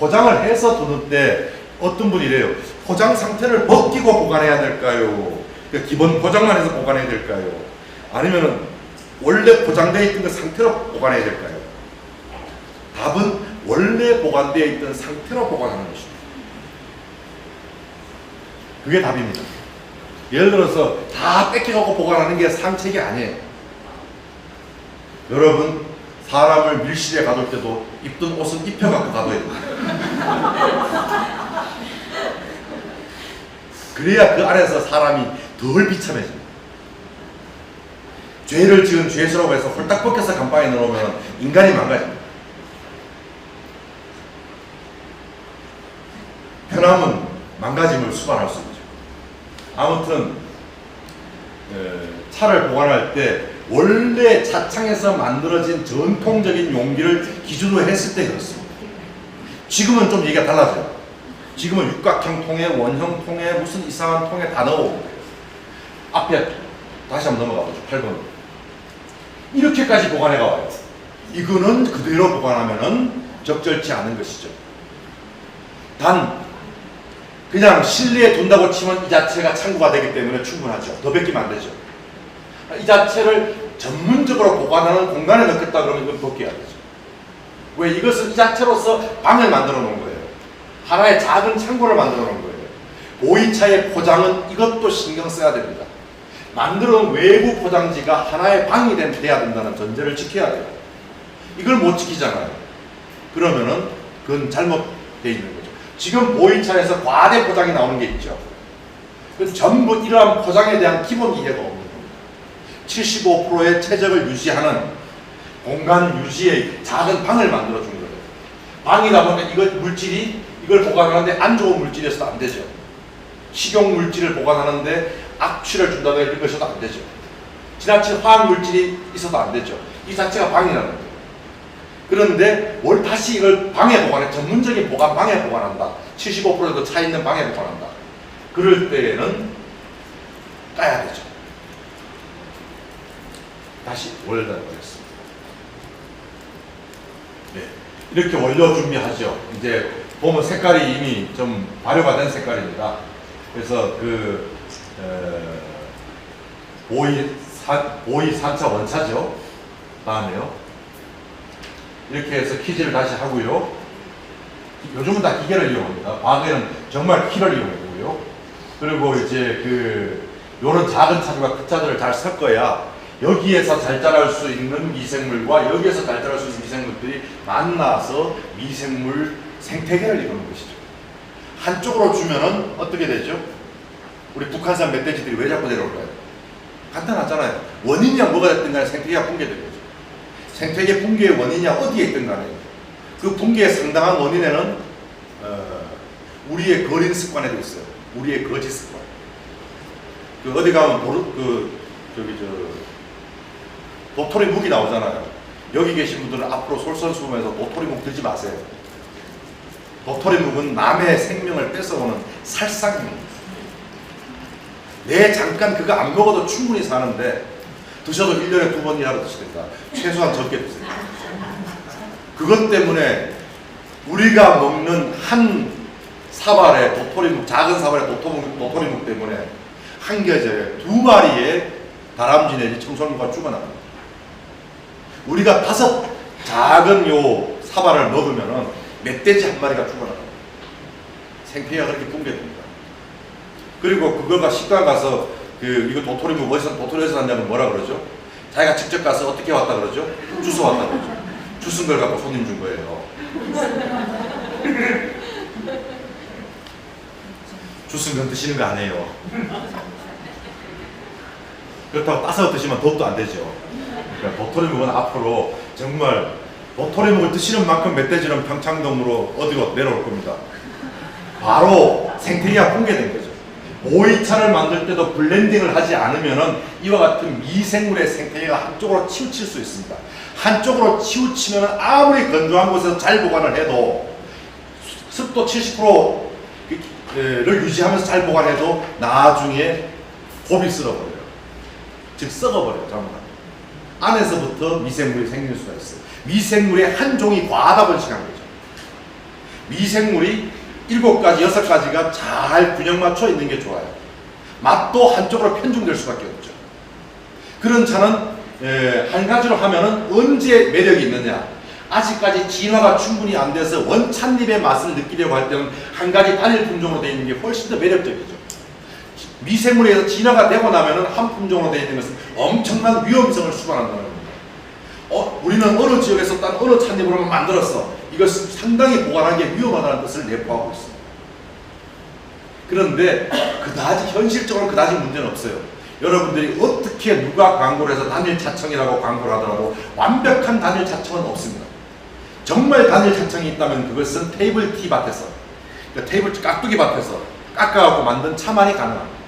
포장을 해서 두는데 어떤 분이 이래요. 포장 상태를 벗기고 보관해야 될까요? 그러니까 기본 포장만 해서 보관해야 될까요? 아니면 원래 포장되어 있던 그 상태로 보관해야 될까요? 답은 원래 보관되어 있던 상태로 보관하는 것입니다. 그게 답입니다. 예를 들어서 다 뺏겨갖고 보관하는 게 상책이 아니에요. 여러분, 사람을 밀실에 가둘 때도 입던 옷은 입혀갖고 가둬야 됩니다. 그래야 그 안에서 사람이 덜 비참해집니다. 죄를 지은 죄수라고 해서 홀딱 벗겨서 감방에 넣어놓으면 인간이 망가집니다. 편함은 망가짐을 수반할 수 있죠. 아무튼 차를 보관할 때 원래 차창에서 만들어진 전통적인 용기를 기준으로 했을 때 그렇습니다. 지금은 좀 얘기가 달라져요. 지금은 육각형 통에, 원형 통에, 무슨 이상한 통에 다 넣어오는 거예요. 앞에 다시 한번 넘어가 보죠. 8번. 이렇게까지 보관해가 와요. 이거는 그대로 보관하면은 적절치 않은 것이죠. 단 그냥 실내에 둔다고 치면 이 자체가 창고가 되기 때문에 충분하죠. 더 벗기면 안 되죠. 이 자체를 전문적으로 보관하는 공간에 넣겠다 그러면 이건 벗겨야 되죠. 왜? 이것은 이 자체로서 방을 만들어 놓은 거예요. 하나의 작은 창고를 만들어 놓은 거예요. 보이차의 포장은 이것도 신경 써야 됩니다. 만들어 놓은 외부 포장지가 하나의 방이 돼야 된다는 전제를 지켜야 돼요. 이걸 못 지키잖아요. 그러면은 그건 잘못되어 있는 거죠. 지금 보이차에서 과대 포장이 나오는 게 있죠. 그래서 전부 이러한 포장에 대한 기본 이해가 없는 겁니다. 75%의 최적을 유지하는 공간 유지의 작은 방을 만들어 준 거예요. 방이다 보면 이걸 보관하는데 안 좋은 물질이어서도 안 되죠. 식용 물질을 보관하는데 악취를 준다든가 이런 것이어도 안 되죠. 지나친 화학 물질이 있어도 안 되죠. 이 자체가 방이라는 거예요. 그런데 다시 이걸 방에 보관해, 전문적인 방에 보관한다. 75%도 차 있는 방에 보관한다. 그럴 때에는 까야 되죠. 다시 원래대로 보겠습니다. 네. 이렇게 원료 준비하죠. 이제 보면 색깔이 이미 좀 발효가 된 색깔입니다. 그래서 보이 3차 원차죠. 다음에요. 이렇게 해서 키질을 다시 하고요. 요즘은 다 기계를 이용합니다. 과거에는 정말 키를 이용했고요. 그리고 이제 요런 작은 차들과 큰 차들을 잘 섞어야 여기에서 잘 자랄 수 있는 미생물과 여기에서 잘 자랄 수 있는 미생물들이 만나서 미생물 생태계를 이루는 것이죠. 한쪽으로 주면은 어떻게 되죠? 우리 북한산 멧돼지들이 왜 자꾸 내려올까요? 간단하잖아요. 원인이야 뭐가 됐든 간에 생태계가 붕괴된 거죠. 생태계 붕괴의 원인이 어디에 있든 간에 그 붕괴의 상당한 원인에는 우리의 거린 습관에도 있어요. 우리의 거짓 습관. 어디 가면 도토리 묵이 나오잖아요. 여기 계신 분들은 앞으로 솔선수범해서 도토리 묵 들지 마세요. 도토리 묵은 남의 생명을 뺏어오는 살상입니다. 잠깐 그거 안 먹어도 충분히 사는데 드셔도 1년에 2번이라도 드시니까 최소한 적게 드세요. 그것 때문에 우리가 먹는 한 사발의 도토리묵, 작은 사발의 도토리묵 때문에 한 계절에 2마리의 다람쥐 내지 청설모가 죽어납니다. 우리가 5 작은 요 사발을 먹으면은 멧돼지 한 마리가 죽어납니다. 생태계가 그렇게 붕괴됩니다. 그리고 그거가 식당 가서 이거 도토리묵 도토리에서 샀냐면 뭐라 그러죠? 자기가 직접 가서 어떻게 왔다 그러죠? 주워 왔다 그러죠. 주운 걸 갖고 손님 준 거예요. 주운 건 드시는 거 아니에요. 그렇다고 따서 드시면 더욱도 안 되죠. 그러니까 도토리묵은 앞으로 정말 도토리묵을 드시는 만큼 멧돼지는 평창동으로 어디로 내려올 겁니다. 바로 생태계가 붕괴된 거죠. 보이차를 만들 때도 블렌딩을 하지 않으면은 이와 같은 미생물의 생태계가 한쪽으로 치우칠 수 있습니다. 한쪽으로 치우치면 아무리 건조한 곳에서 잘 보관을 해도 습도 70%를 유지하면서 잘 보관해도 나중에 곱이 쓸어버려요. 즉 썩어버려요. 잘못하면. 안에서부터 미생물이 생길 수가 있어요. 미생물의 한 종이 과다 번식한 거죠. 미생물이 7가지, 6가지가 잘 균형 맞춰 있는 게 좋아요. 맛도 한쪽으로 편중될 수밖에 없죠. 그런 차는 한 가지로 하면은 언제 매력이 있느냐? 아직까지 진화가 충분히 안 돼서 원찻잎의 맛을 느끼려고 할 때는 한 가지 단일 품종으로 되어 있는 게 훨씬 더 매력적이죠. 미생물에서 진화가 되고 나면은 한 품종으로 되어 있는 것은 엄청난 위험성을 수반한다는 겁니다. 우리는 어느 지역에서 딴 어느 찻잎으로만 만들었어. 이것은 상당히 보관하는 게 위험하다는 것을 내포하고 있습니다. 그런데 그다지 현실적으로 그다지 문제는 없어요. 여러분들이 어떻게 누가 광고를 해서 단일 차청이라고 광고를 하더라도 완벽한 단일 차청은 없습니다. 정말 단일 차청이 있다면 그것은 테이블티 밭에서, 그러니까 테이블 깍두기 밭에서 깎아갖고 만든 차만이 가능합니다.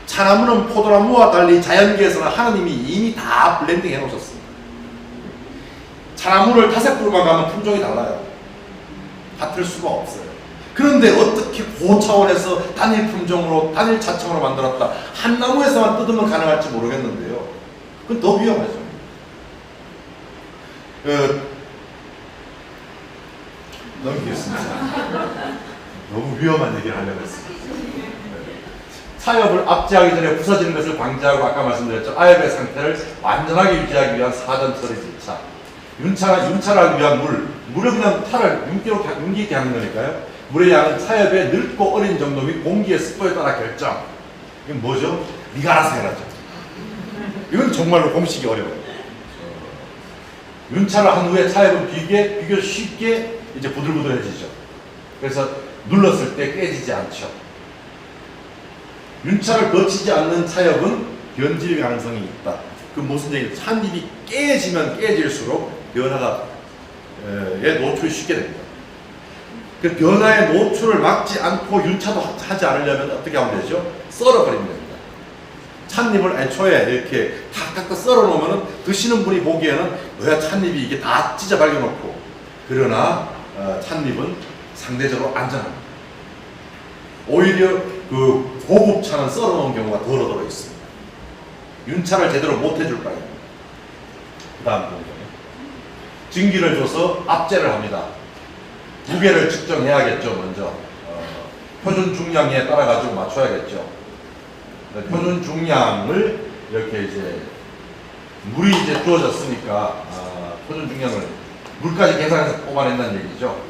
차나무는 포도나무와 달리 자연계에서는 하나님이 이미 다 블렌딩 해놓으셨습니다. 차나무를 5그루만 가면 품종이 달라요. 같을 수가 없어요. 그런데 어떻게 고차원에서 단일 품종으로, 단일 차청으로 만들었다. 한 나무에서만 뜯으면 가능할지 모르겠는데요. 그건 더 위험하죠. 넘기겠습니다. 너무 위험한 얘기를 하려고 했습니다. 사엽을 압제하기 전에 부서지는 것을 방지하고 아까 말씀드렸죠. 아엽의 상태를 완전하게 유지하기 위한 사전 처리 절차. 윤차를 하기 위한 물을 그냥 차를 윤기 있게 하는 거니까요. 물의 양은 사엽의 늙고 어린 정도 및 공기의 습도에 따라 결정. 이건 뭐죠? 네가 알아서 해라죠. 이건 정말로 공식이 어려워요. 윤차를 한 후에 사엽은 비교적 쉽게 이제 부들부들해지죠. 그래서 눌렀을 때 깨지지 않죠. 윤차를 거치지 않는 차엽은 변질 가능성이 있다. 그 무슨 얘기죠? 찻잎이 깨지면 깨질수록 변화가 노출이 쉽게 됩니다. 그 변화의 노출을 막지 않고 윤차도 하지 않으려면 어떻게 하면 되죠? 썰어버리면 됩니다. 찻잎을 애초에 이렇게 탁탁 썰어 놓으면 드시는 분이 보기에는 뭐야 찻잎이 이게 다 찢어 발겨놓고, 그러나 찻잎은 상대적으로 안전합니다. 오히려 그 고급 차는 썰어 놓은 경우가 더러 있습니다. 윤차를 제대로 못 해줄 바입니다. 그 다음 부분. 증기를 줘서 압제를 합니다. 무게를 측정해야겠죠, 먼저. 표준 중량에 따라 가지고 맞춰야겠죠. 표준 중량을 이렇게 이제 물이 이제 주어졌으니까 표준 중량을 물까지 계산해서 뽑아낸다는 얘기죠.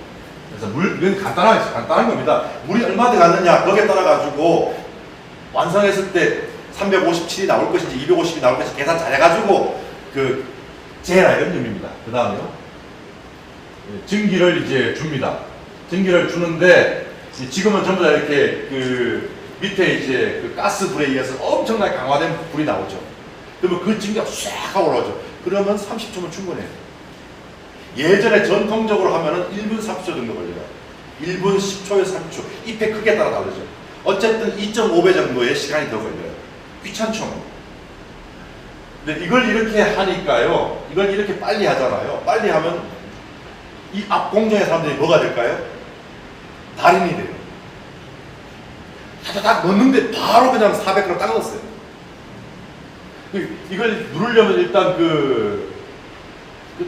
그래서 이건 간단한 겁니다. 물이 얼마 들어갔느냐 거기에 따라 가지고 완성했을 때 357이 나올 것인지 250이 나올 것인지 계산 잘 해가지고 그 재라 이런 의미입니다. 그 다음에요. 증기를 이제 줍니다. 증기를 주는데 지금은 전부 다 이렇게 그 밑에 이제 그 가스불에 의해서 엄청나게 강화된 불이 나오죠. 그러면 그 증기가 쫙 하고 올라오죠. 그러면 30초면 충분해요. 예전에 전통적으로 하면은 1분 30초 정도 걸려요. 1분 10초에서 30초. 잎의 크기에 따라 다르죠. 어쨌든 2.5배 정도의 시간이 더 걸려요. 귀찮죠. 근데 이걸 이렇게 하니까요. 이걸 이렇게 빨리 하잖아요. 빨리 하면 이 앞 공정의 사람들이 뭐가 될까요? 달인이 돼요. 딱 넣는데 바로 그냥 400g 딱 넣었어요. 이걸 누르려면 일단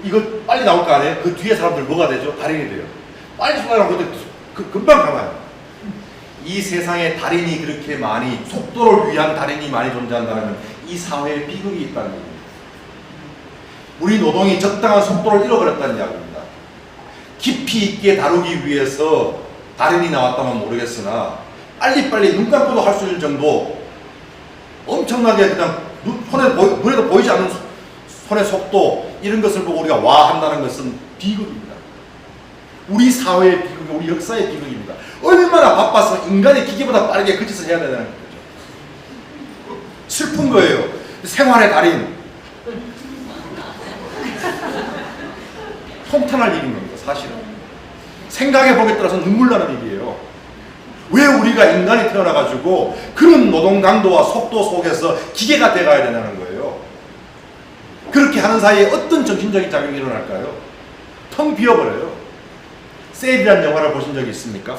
이거 빨리 나올 거 아니에요? 그 뒤에 사람들 뭐가 되죠? 달인이 돼요. 빨리 손가락 근데 금방 가봐요. 이 세상에 달인이 그렇게 많이, 속도를 위한 달인이 많이 존재한다면 이 사회에 비극이 있다는 겁니다. 우리 노동이 적당한 속도를 잃어버렸다는 이야기입니다. 깊이 있게 다루기 위해서 달인이 나왔다면 모르겠으나 빨리빨리 눈 감고도 할 수 있는 정도 엄청나게 그냥 눈에도 보이지 않는 손의 속도, 이런 것을 보고 우리가 와 한다는 것은 비극입니다. 우리 사회의 비극이, 우리 역사의 비극입니다. 얼마나 바빠서 인간이 기계보다 빠르게 그 짓을 해야 되는 거죠. 슬픈 거예요. 생활의 달인. 통탄할 일인 겁니다, 사실은. 생각해 보기에 따라서 눈물 나는 일이에요. 왜 우리가 인간이 태어나가지고 그런 노동 강도와 속도 속에서 기계가 돼가야 되냐는 거예요. 그렇게 하는 사이에 어떤 정신적인 작용이 일어날까요? 텅 비어버려요. 세일이라는 영화를 보신 적이 있습니까?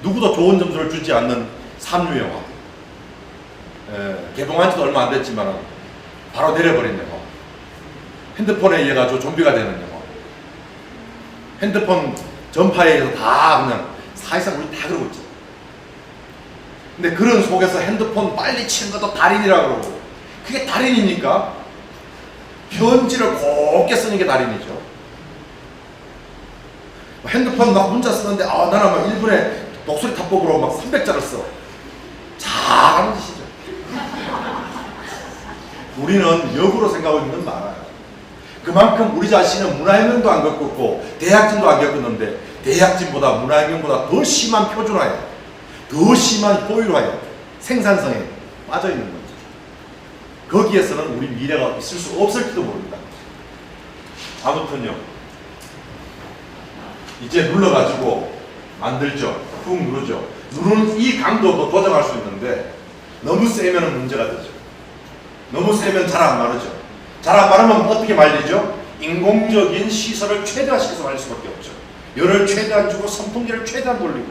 누구도 좋은 점수를 주지 않는 삼류 영화. 개봉한 지도 얼마 안 됐지만 바로 내려버린 영화. 핸드폰에 의해 가지고 좀비가 되는 영화. 핸드폰 전파에 의해서 다 그냥 사실상 우리 다 그러고 있죠. 근데 그런 속에서 핸드폰 빨리 치는 것도 달인이라고 그러고, 그게 달인입니까? 편지를 곱게 쓰는 게 달인이죠. 핸드폰 막 문자 쓰는데 나는 막 1분에 독수리 탑법으로 막 300자를 써. 잘하는 짓이죠. 우리는 역으로 생각하고 있는 건 많아요. 그만큼 우리 자신은 문화혁명도 안 겪었고 대약진도 안 겪었는데, 대약진보다 문화혁명보다 더 심한 표준화에, 더 심한 포유화에, 생산성에 빠져 있는 거죠. 거기에서는 우리 미래가 있을 수 없을지도 모릅니다. 아무튼요, 이제 눌러가지고 만들죠. 훅 누르죠. 누르는 이 강도도 조정할 수 있는데 너무 세면 문제가 되죠. 너무 세면 잘 안 마르죠. 잘 안 마르면 어떻게 말리죠? 인공적인 시설을 최대화시켜서 말릴 수밖에 없죠. 열을 최대한 주고 선풍기를 최대한 돌리고.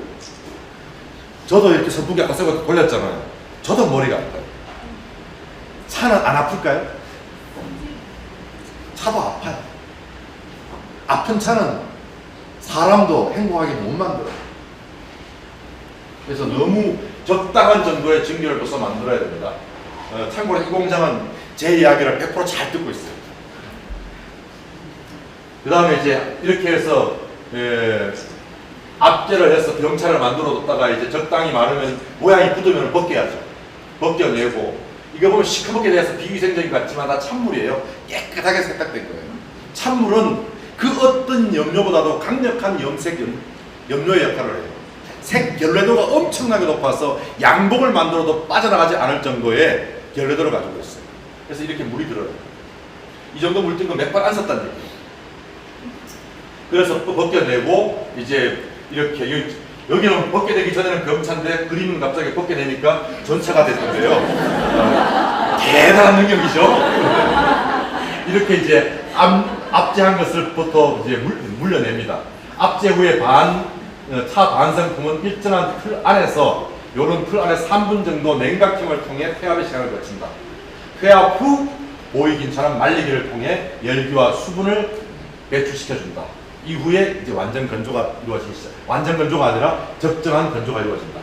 저도 이렇게 선풍기 아까 쓰고 돌렸잖아요. 저도 머리가 아파요. 차는 안 아플까요? 차도 아파요. 아픈 차는 사람도 행복하게 못 만들어요. 그래서 너무 적당한 정도의 전기열도서 만들어야 됩니다. 참고로 이 공장은 제 이야기를 100% 잘 듣고 있어요. 그 다음에 이제 이렇게 해서 압제를 해서 병차를 만들어 뒀다가 이제 적당히 마르면 모양이 굳으면 벗겨야죠. 벗겨내고, 이거 보면 시커멓게 돼서 비위생적인 것 같지만 다 찬물이에요. 깨끗하게 세탁된 거예요. 찬물은 그 어떤 염료보다도 강력한 염료의 역할을 해요. 색 결례도가 엄청나게 높아서 양복을 만들어도 빠져나가지 않을 정도의 결례도를 가지고 있어요. 그래서 이렇게 물이 들어요. 이 정도 물 뜬 거 몇 번 안 썼다는 얘기예요. 그래서 또 벗겨내고, 이제 이렇게 여기는 벗겨내기 전에는 병차인데 그림은 갑자기 벗겨내니까 전차가 됐는데요. 대단한 능력이죠. 이렇게 이제 압제한 것을부터 이제 물려냅니다. 압제 후에 차 반성품은 일정한 틀 안에서, 요런 틀 안에 3분 정도 냉각힘을 통해 폐압의 시간을 거친다. 폐압 후 보이긴 차는 말리기를 통해 열기와 수분을 배출시켜준다. 이후에 이제 완전 건조가 이루어지기 시작. 완전 건조가 아니라 적정한 건조가 이루어진다.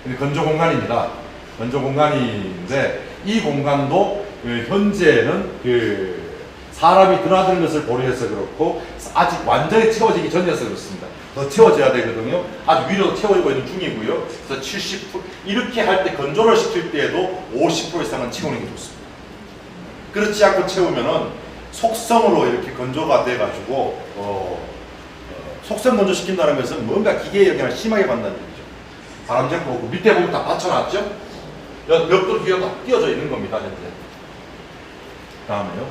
그렇죠. 건조 공간입니다. 건조 공간인데, 이 공간도 현재는 사람이 드나드는 것을 고려해서 그렇고, 아직 완전히 채워지기 전이어서 그렇습니다. 더 채워져야 되거든요. 아주 위로 채워지고 있는 중이고요. 그래서 70% 이렇게 할 때, 건조를 시킬 때에도 50% 이상은 채우는 게 좋습니다. 그렇지 않고 채우면은 속성으로 이렇게 건조가 돼가지고 속성 건조 시킨다는 것은 뭔가 기계의 영향을 심하게 받는다는 얘기죠. 바람쟁고 밑에 보면 다 받쳐놨죠? 벽도 뒤에 다 끼워져 있는 겁니다, 현재. 다음에요.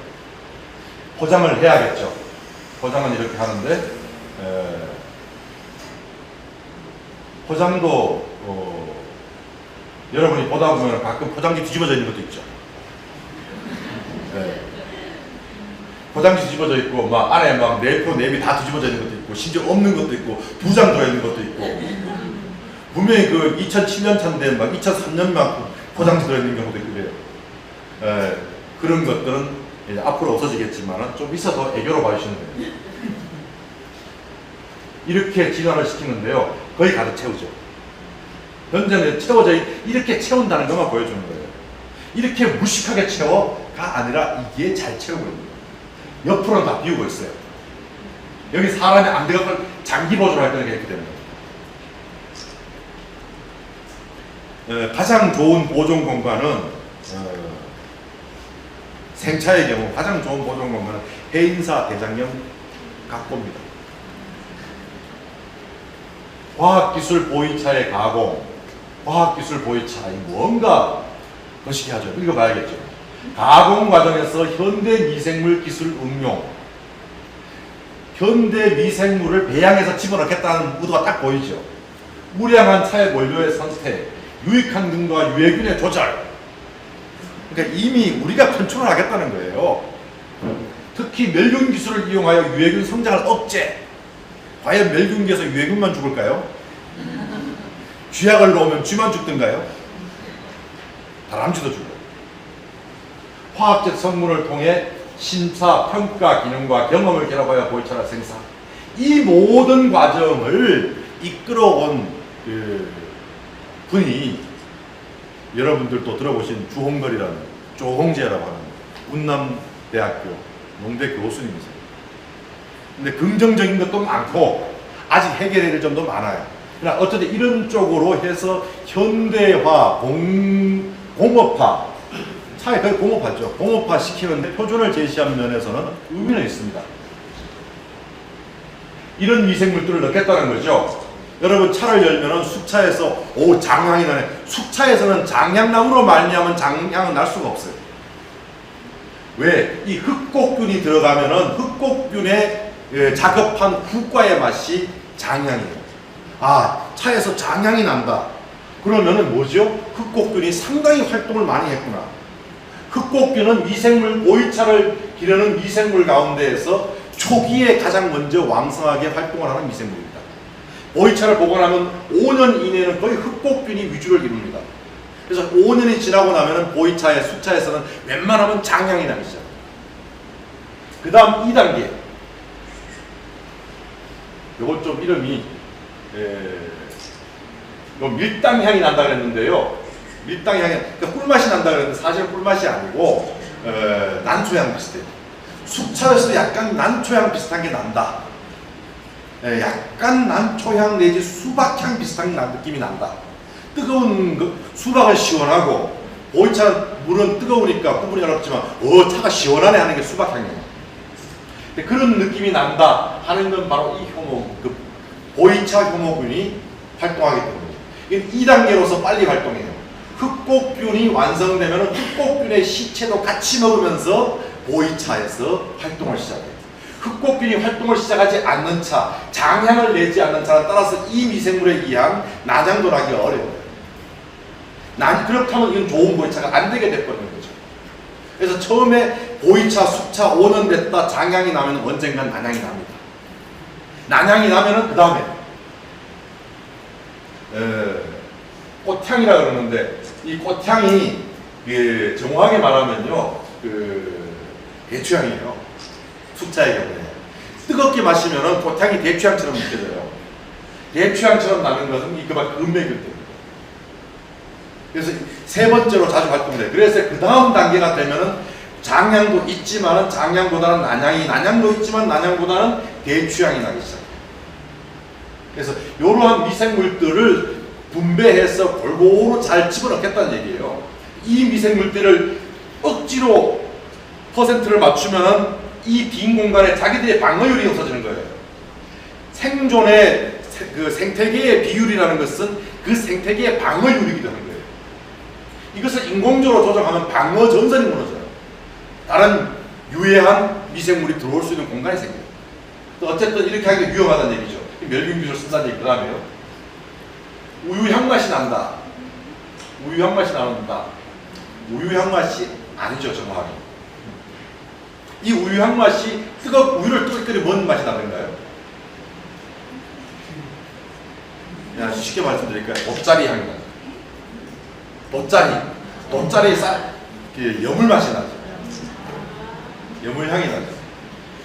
포장을 해야겠죠. 포장은 이렇게 하는데, 포장도 여러분이 보다 보면 가끔 포장지 뒤집어져 있는 것도 있죠. 포장지 뒤집어져 있고, 막 안에 막 내표, 내비 다 뒤집어져 있는 것도 있고, 심지어 없는 것도 있고, 2장 들어있는 것도 있고, 분명히 그 2007년 차인데 막 2003년 막 포장지 들어있는 경우도 있고 그래요. 그런 것들은 이제 앞으로 없어지겠지만 좀 있어도 애교로 봐주시면 돼요. 이렇게 진화를 시키는데요, 거의 가득 채우죠. 현재는 채워져 이렇게 채운다는 것만 보여주는 거예요. 이렇게 무식하게 채워가 아니라 이게 잘 채우고 있는 거예요. 옆으로는 다 비우고 있어요. 여기 사람이 안 들어갈 장기 보조를 할 때는 이렇게 되는 거예요. 가장 좋은 보존 공간은 생차의 경우 가장 좋은 보존 공간은 해인사 대장경 각고입니다. 과학기술 보이차의 가공, 과학기술 보이차 뭔가 거시기 하죠. 읽어봐야겠죠. 가공 과정에서 현대 미생물 기술 응용. 현대 미생물을 배양해서 집어넣겠다는 의도가 딱 보이죠. 무량한 차액 원료의 선택, 유익한 등과 유해균의 조절. 그러니까 이미 우리가 컨트롤 하겠다는 거예요. 특히 멸균 기술을 이용하여 유해균 성장을 억제. 과연 멸균기에서 유해균만 죽을까요? 쥐약을 넣으면 쥐만 죽든가요? 다람쥐도 죽어요. 화학적 성분을 통해 심사, 평가 기능과 경험을 결합하여 보이차를 생산. 이 모든 과정을 이끌어온 분이 여러분들도 들어보신 주홍걸이라는 조홍재라고 하는 운남대학교 농대 교수님이세요. 근데 긍정적인 것도 많고 아직 해결해야 될 점도 많아요. 그러나 어쨌든 이런 쪽으로 해서 현대화, 공업화, 차에 거의 공업화죠. 공업화 시키는데 표준을 제시한 면에서는 의미는 있습니다. 이런 미생물들을 넣겠다는 거죠. 여러분 차를 열면은 숙차에서 장향이 나네. 숙차에서는 장향나무로 말미암은 장향은 날 수가 없어요. 왜? 이 흑곡균이 들어가면은 흑곡균에 작업한 후과의 맛이 장향이에요. 아, 차에서 장향이 난다. 그러면은 뭐죠? 흑곡균이 상당히 활동을 많이 했구나. 흑곡균은 미생물, 보이차를 기르는 미생물 가운데에서 초기에 가장 먼저 왕성하게 활동을 하는 미생물입니다. 보이차를 복원하면 5년 이내는 거의 흑곡균이 위주를 이룹니다. 그래서 5년이 지나고 나면은 보이차의 수차에서는 웬만하면 장향이 나기 시작합니다. 그 다음 2단계. 요것 좀 이름이 밀당향이 난다 그랬는데요. 밀당향이, 그러니까 꿀맛이 난다 그랬는데 사실 꿀맛이 아니고 난초향 비슷해요. 숙차에서 약간 난초향 비슷한 게 난다. 약간 난초향 내지 수박향 비슷한 느낌이 난다. 뜨거운 수박은 시원하고 보이차 물은 뜨거우니까 구분이 어렵지만 차가 시원하네 하는 게 수박향이에요. 그런 느낌이 난다 하는 건 바로 이 보이차 효모균이 활동하기 때문에 2단계로서 빨리 활동해요. 흑곡균이 완성되면 흑곡균의 시체도 같이 먹으면서 보이차에서 활동을 시작해요. 흑곡균이 활동을 시작하지 않는 차, 장향을 내지 않는 차에 따라서 이 미생물에 의한 난향도 나기 어려워요. 그렇다면 이건 좋은 보이차가 안 되게 돼버리는 거죠. 그래서 처음에 보이차, 숙차 5년 됐다 장향이 나면 언젠간 난향이 납니다. 난향이 나면은 그 다음에 꽃향이라 그러는데 이 꽃향이 정확하게 말하면요 대추향이에요. 숙차의 경우에 뜨겁게 마시면은 꽃향이 대추향처럼 느껴져요. 대추향처럼 나는 것은 이거만 금맥일 때입니다. 그래서 세 번째로 자주 활동돼요. 그래서 그 다음 단계가 되면은 장향도 있지만은 장향보다는 난향도 있지만 난향보다는 대추향이 나기 시작해요. 그래서 이러한 미생물들을 분배해서 골고루 잘 집어넣겠다는 얘기예요. 이 미생물들을 억지로 퍼센트를 맞추면은 이 빈 공간에 자기들의 방어율이 없어지는 거예요. 생존의 생태계의 비율이라는 것은 그 생태계의 방어율이기도 하는 거예요. 이것을 인공적으로 조정하면 방어 전선이 무너져요. 다른 유해한 미생물이 들어올 수 있는 공간이 생겨요. 어쨌든 이렇게 하기가 위험하다는 얘기죠. 멸균 기술 쓴다는 얘기. 그 다음에요. 우유 향맛이 난다. 우유 향맛이 나온다. 우유 향맛이 아니죠, 정확하게. 이 우유 향맛이 우유를 뜨겁게 끓이면 뭔 맛이 나던가요? 그냥 쉽게 말씀드릴까요? 돗자리 향이 나죠. 돗자리 여물 맛이 나죠. 여물 향이 나죠.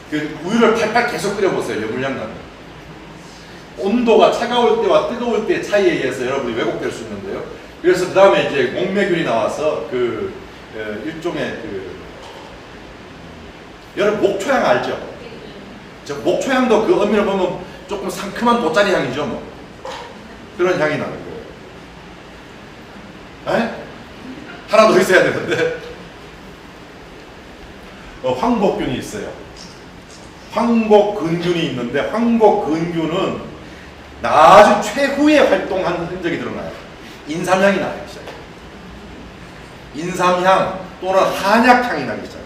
그 우유를 팔팔 계속 끓여보세요. 여물 향 나죠. 온도가 차가울 때와 뜨거울 때의 차이에 의해서 여러분이 왜곡될 수 있는데요. 그래서 그 다음에 이제 목매균이 나와서 일종의 여러분 목초향 알죠? 저 목초향도 그 엄밀히 보면 조금 상큼한 돗자리 향이죠, 뭐. 그런 향이 나는 거예요. 에? 하나 더 있어야 되는데 황복균이 있어요. 황복근균이 있는데 황복근균은 아주 최후에 활동하는 흔적이 드러나요. 인삼향이 나기 시작해요. 인삼향 또는 한약향이 나기 시작해요.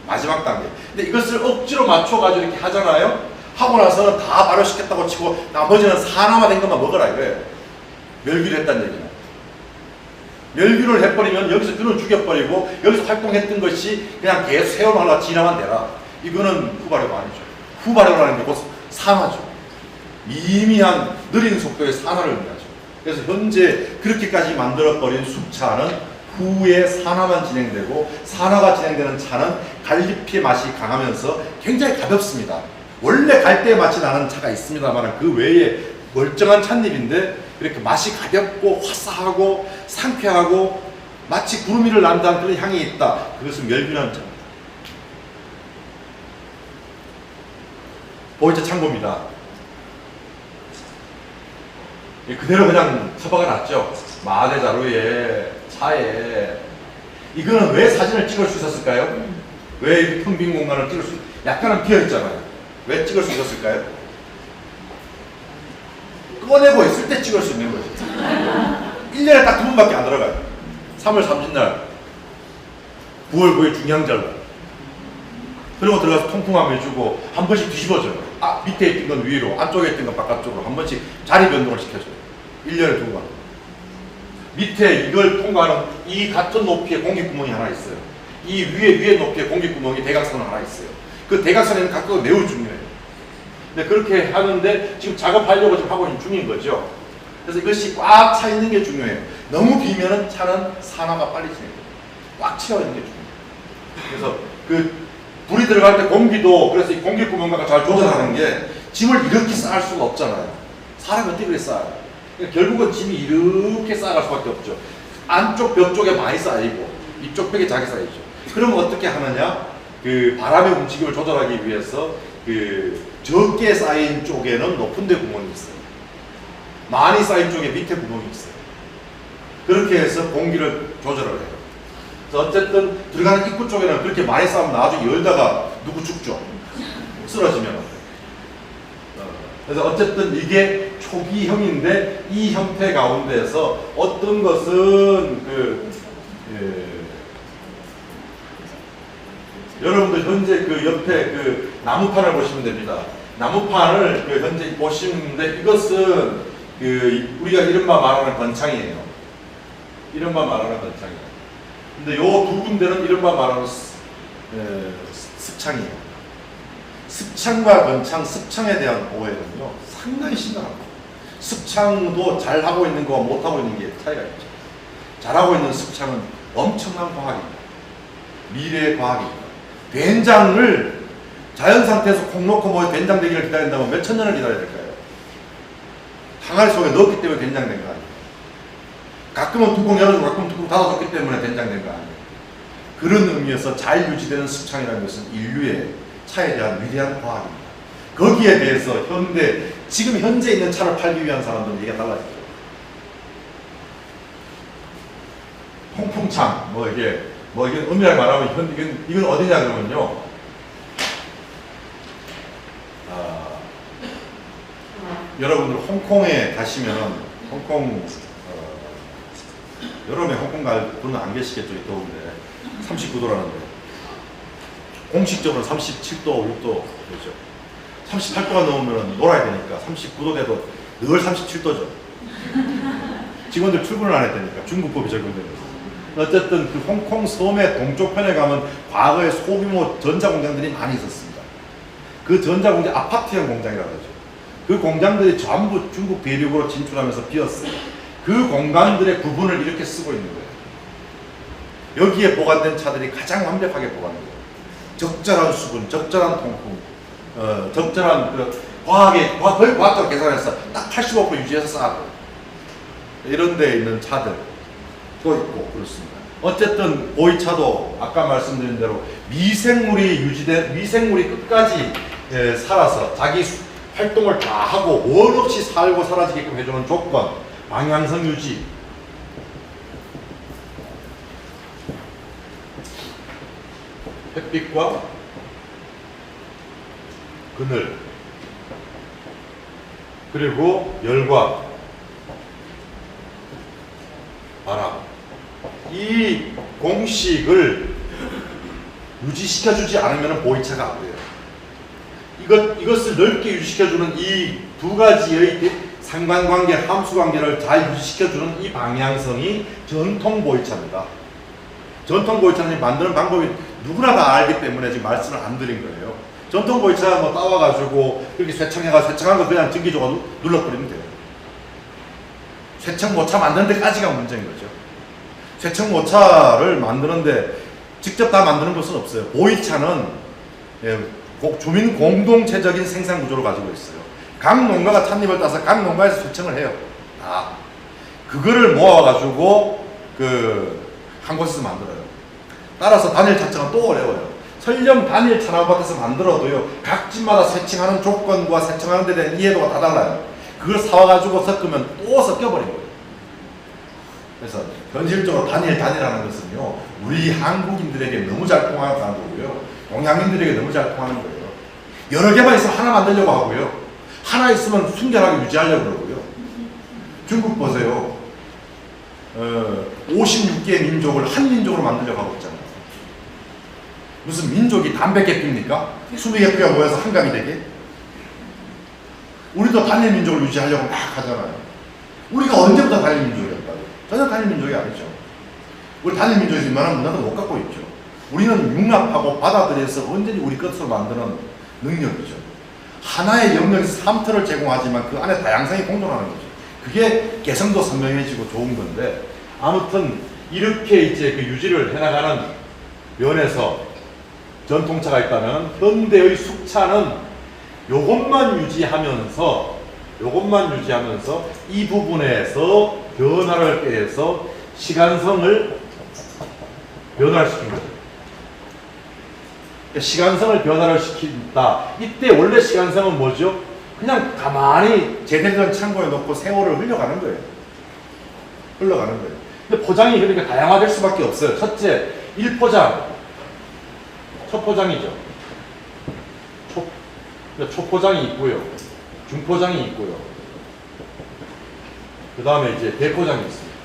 마지막 단계. 근데 이것을 억지로 맞춰가지고 이렇게 하잖아요. 하고 나서는 다 발효시켰다고 치고 나머지는 산화된 것만 먹어라 이거예요. 멸균을 했다는 얘기는. 멸균을 해버리면 여기서 균을 죽여버리고 여기서 활동했던 것이 그냥 계속 세월마다 지나만 되라. 이거는 후발효가 아니죠. 후발효라는 게 곧 산화죠. 미미한 느린 속도의 산화를 의미하죠. 그래서 현재 그렇게까지 만들어버린 숙차는 후에 산화만 진행되고 산화가 진행되는 차는 갈리피의 맛이 강하면서 굉장히 가볍습니다. 원래 갈대의 맛이 나는 차가 있습니다만 그 외에 멀쩡한 찻잎인데 이렇게 맛이 가볍고 화사하고 상쾌하고 마치 구름 위를 난다는 그런 향이 있다. 그것은 멸균한 차입니다. 보이차 창고입니다. 그대로 그냥 처박아 놨죠. 마대 자루에 차에. 이거는 왜 사진을 찍을 수 있었을까요? 왜 이렇게 텅 빈 공간을 찍을 수 약간은 비어있잖아요. 왜 찍을 수 있었을까요? 꺼내고 있을 때 찍을 수 있는 거죠. 1년에 딱 2번밖에 안 들어가요. 3월 30날, 9월 9일 중량절. 그리고 들어가서 통풍함 해주고 한 번씩 뒤집어줘요. 아, 밑에 있던 건 위로, 안쪽에 있던 건 바깥쪽으로 한 번씩 자리 변동을 시켜줘요. 1년에 2번. 밑에 이걸 통과하는 이 같은 높이의 공기구멍이 하나 있어요. 이 위에 높이의 공기구멍이 대각선은 하나 있어요. 그 대각선에는 각도가 매우 중요해요. 근데 그렇게 하는데 지금 작업하려고 지금 하고 있는 중인 거죠. 그래서 이것이 꽉 차 있는 게 중요해요. 너무 비면은 차는 산화가 빨리 진행돼요. 꽉 채워 있는 게 중요해요. 그래서 그 불이 들어갈 때 공기도 그래서 이 공기 구멍과 잘 조절하는 게 짐을 이렇게 쌓을 수가 없잖아요. 사람이 어떻게 그렇게 쌓아요? 그러니까 결국은 짐이 이렇게 쌓아갈 수밖에 없죠. 안쪽 벽 쪽에 많이 쌓이고 이쪽 벽에 작게 쌓이죠. 그러면 어떻게 하느냐? 그 바람의 움직임을 조절하기 위해서 그 적게 쌓인 쪽에는 높은 데 구멍이 있어요. 많이 쌓인 쪽에 밑에 구멍이 있어요. 그렇게 해서 공기를 조절을 해요. 그래서 어쨌든 들어가는 입구 쪽에는 그렇게 많이 쌓으면 나중에 열다가 누구 죽죠. 쓰러지면. 그래서 어쨌든 이게 초기형인데 이 형태 가운데서 어떤 것은 여러분들 현재 그 옆에 그 나무판을 보시면 됩니다. 나무판을 그 현재 보시는데 이것은 그 우리가 이른바 말하는 건창이에요. 이른바 말하는 건창이에요. 근데 요 두 군데는 이른바 말하는 습창이에요. 습창과 건창, 습창에 대한 오해는요 상당히 심각합니다. 습창도 잘하고 있는 거와 못하고 있는 게 차이가 있죠. 잘하고 있는 습창은 엄청난 과학입니다. 미래의 과학입니다. 된장을 자연 상태에서 콩 넣고 뭐 된장 되기를 기다린다면 몇 천 년을 기다려야 될까요? 항아리 속에 넣었기 때문에 된장 된 거 아니에요. 가끔은 뚜껑 열어주고 가끔은 뚜껑 닫아줬기 때문에 된장 된 거 아니에요. 그런 의미에서 잘 유지되는 습창이라는 것은 인류의 차에 대한 위대한 과학입니다. 거기에 대해서 지금 현재 있는 차를 팔기 위한 사람들은 얘기가 달라지죠. 통풍창, 이게 엄밀하게 말하면 이건 어디냐 그러면요. 여러분들 홍콩에 가시면 여름에 홍콩 갈 분은 안 계시겠죠. 더운데 39도라는데 공식적으로 37도, 6도 되죠. 38도가 넘으면 놀아야 되니까 39도 돼도 늘 37도죠. 직원들 출근을 안 했다니까 중국법이 적용되면서. 어쨌든 그 홍콩 섬의 동쪽편에 가면 과거에 소규모 전자공장들이 많이 있었습니다. 그 전자공장 아파트형 공장이라고 하죠. 그 공장들이 전부 중국 대륙으로 진출하면서 비었어요. 그 공간들의 부분을 이렇게 쓰고 있는 거예요. 여기에 보관된 차들이 가장 완벽하게 보관돼요. 적절한 수분, 적절한 통풍, 적절한 거의 과학적으로 계산해서 딱 85% 유지해서 쌓아요. 이런 데 있는 차들도 있고 그렇습니다. 어쨌든 보이차도 아까 말씀드린 대로 미생물이 끝까지 살아서 자기 활동을 다 하고 원 없이 살고 사라지게끔 해주는 조건, 방향성 유지. 햇빛과 그늘, 그리고 열과 봐라. 이 공식을 유지시켜주지 않으면 보이차가 안 돼요. 이것을 넓게 유지시켜주는 이 두 가지의 상관관계, 함수관계를 잘 유지시켜주는 이 방향성이 전통 보이차입니다. 전통 보이차는 만드는 방법이 누구나 다 알기 때문에 지금 말씀을 안 드린 거예요. 전통 보이차 뭐 따와가지고 이렇게 세청해가지고 세청한 거 그냥 전기조가 눌러버리면 돼요. 세청모차 만드는 데까지가 문제인 거죠. 세청모차를 만드는데 직접 다 만드는 것은 없어요. 보이차는 주민 공동체적인 생산 구조를 가지고 있어요. 각 농가가 찻잎을 따서 각 농가에서 세청을 해요. 그거를 모아가지고 한 곳에서 만들어요. 따라서 단일 차청은 또 어려워요. 설령 단일 차나밭에서 만들어도요, 각 집마다 세청하는 조건과 세청하는 데 대한 이해도가 다 달라요. 그걸 사와가지고 섞으면 또 섞여버린 거예요. 그래서 현실적으로 단일하는 것은요, 우리 한국인들에게 너무 잘 통하는 거고요, 동양인들에게 너무 잘 통하는 거예요. 여러 개만 있으면 하나 만들려고 하고요, 하나 있으면 순결하게 유지하려고 그러고요. 중국 보세요. 56개의 민족을 한 민족으로 만들려고 하고 있잖아요. 무슨 민족이 담백해 핍니까? 20개 피가 모여서 한갑이 되게? 우리도 단일 민족을 유지하려고 막 하잖아요. 우리가 언제부터 단일 민족이었다고? 전혀 단일 민족이 아니죠. 우리 단일 민족에서 이만한 문화도 못 갖고 있죠. 우리는 융합하고 받아들여서 언제든지 우리 것으로 만드는 능력이죠. 하나의 영역에서 3틀을 제공하지만 그 안에 다양성이 공존하는 거죠. 그게 개성도 선명해지고 좋은 건데, 아무튼 이렇게 이제 그 유지를 해나가는 면에서 전통차가 있다면, 현대의 숙차는 요것만 유지하면서 이 부분에서 변화를 꾀해서 시간성을 변화시킨 거죠. 시간성을 변화를 시킨다. 이때 원래 시간성은 뭐죠? 그냥 가만히 제대로 된 창고에 넣고 세월을 흘려가는 거예요. 근데 포장이 그러니까 다양화될 수밖에 없어요. 첫째, 1포장. 첫 포장이죠. 초포장이 있고요. 중포장이 있고요. 그 다음에 이제 대포장이 있습니다.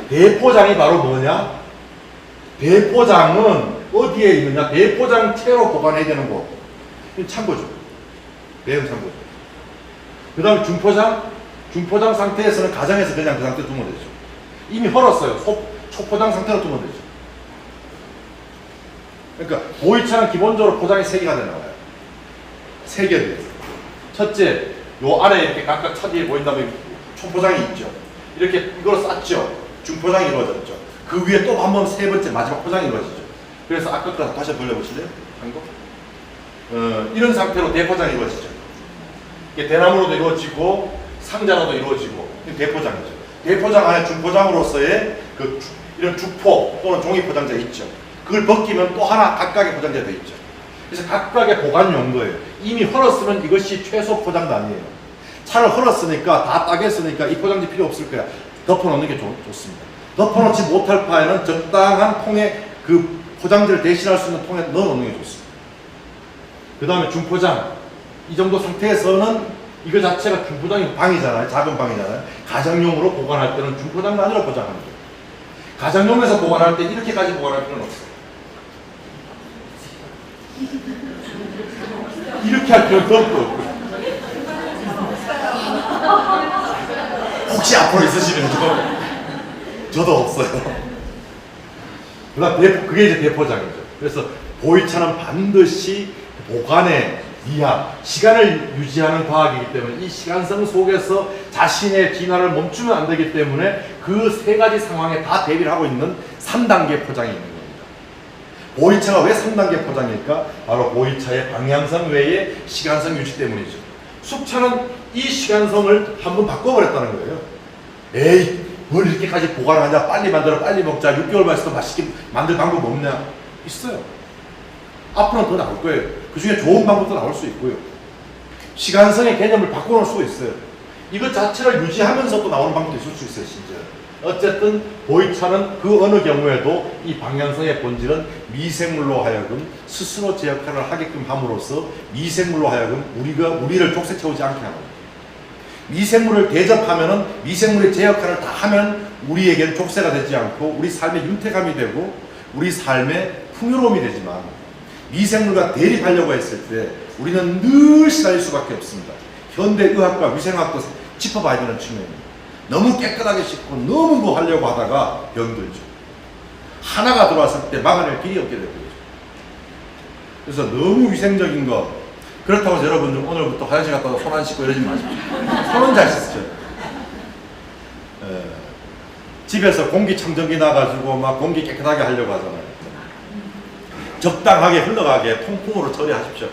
대포장이 바로 뭐냐? 대포장은 어디에 있느냐? 대포장채로 보관해야 되는 거. 이건 창고죠. 매운 창고죠. 그 다음에 중포장 상태에서는 가정에서 그냥 그 상태로 두면 되죠. 이미 헐었어요. 초포장 상태로 두면 되죠. 그러니까 보이차는 기본적으로 포장이 3개가 나와요. 3개 돼요. 첫째, 요 안에 이렇게 각각 차 뒤에 보인 다음에 초포장이 있죠. 이렇게 이걸 쌌죠. 중포장이 이루어졌죠. 그 위에 또 한 번 세 번째 마지막 포장이 이루어지죠. 그래서 아까 거 다시 돌려보실래요? 이런 상태로 대포장이 이루어지죠. 이게 대나무로도 이루어지고 상자로도 이루어지고 대포장이죠. 대포장 안에 중포장으로서의 이런 주포 또는 종이 포장재 있죠. 그걸 벗기면 또 하나 각각의 포장재가 있죠. 그래서 각각의 보관 용도예요. 이미 헐었으면 이것이 최소 포장단이에요. 차를 헐었으니까 다 따겠으니까 이 포장재 필요 없을 거야. 덮어놓는 게 좋습니다. 덮어놓지 못할 바에는 적당한 통에 그 포장재를 대신할 수 있는 통에 넣어놓는 게 좋습니다. 그 다음에 중포장. 이 정도 상태에서는 이거 자체가 중포장이 방이잖아요. 작은 방이잖아요. 가정용으로 보관할 때는 중포장 단위로 포장하는 거예요. 가정용에서 보관할 때 이렇게까지 보관할 필요는 없어요. 이렇게 할 필요는 없고. 혹시 앞으로 있으시면 저도 없어요. 그게 이제 대포장이죠. 그래서 보이차는 반드시 보관의 미학, 시간을 유지하는 과학이기 때문에 이 시간성 속에서 자신의 진화를 멈추면 안 되기 때문에 그 3가지 상황에 다 대비를 하고 있는 3단계 포장이 있는 겁니다. 보이차가 왜 3단계 포장일까? 바로 보이차의 방향성 외에 시간성 유지 때문이죠. 숙차는 이 시간성을 한번 바꿔버렸다는 거예요. 에이, 뭘 이렇게까지 보관하냐? 빨리 만들어, 빨리 먹자. 6개월만 있어도 맛있게 만들 방법 없냐? 있어요. 앞으로는 더 나올 거예요. 그 중에 좋은 방법도 나올 수 있고요. 시간성의 개념을 바꿔놓을 수가 있어요. 이것 자체를 유지하면서 또 나오는 방법도 있을 수 있어요, 진짜. 어쨌든 보이차는 그 어느 경우에도 이 방향성의 본질은 미생물로 하여금 스스로 제 역할을 하게끔 함으로써 미생물로 하여금 우리를 족쇄 채우지 않게 하는 거예요. 미생물을 대접하면은 미생물의 제 역할을 다 하면 우리에게는 족쇄가 되지 않고 우리 삶의 윤택함이 되고 우리 삶의 풍요로움이 되지만 미생물과 대립하려고 했을 때 우리는 늘 시달릴 수밖에 없습니다. 현대의학과 위생학도 짚어봐야 되는 측면입니다. 너무 깨끗하게 씻고 너무 뭐 하려고 하다가 병들죠. 하나가 들어왔을 때 막아낼 길이 없게 되죠. 그래서 너무 위생적인 거 그렇다고 해서 여러분들 오늘부터 화장실 갔다가 손 안 씻고 이러지 마십시오. 손은 잘 씻죠. 집에서 공기청정기 놔가지고 막 공기 깨끗하게 하려고 하잖아요. 적당하게 흘러가게 통풍으로 처리하십시오.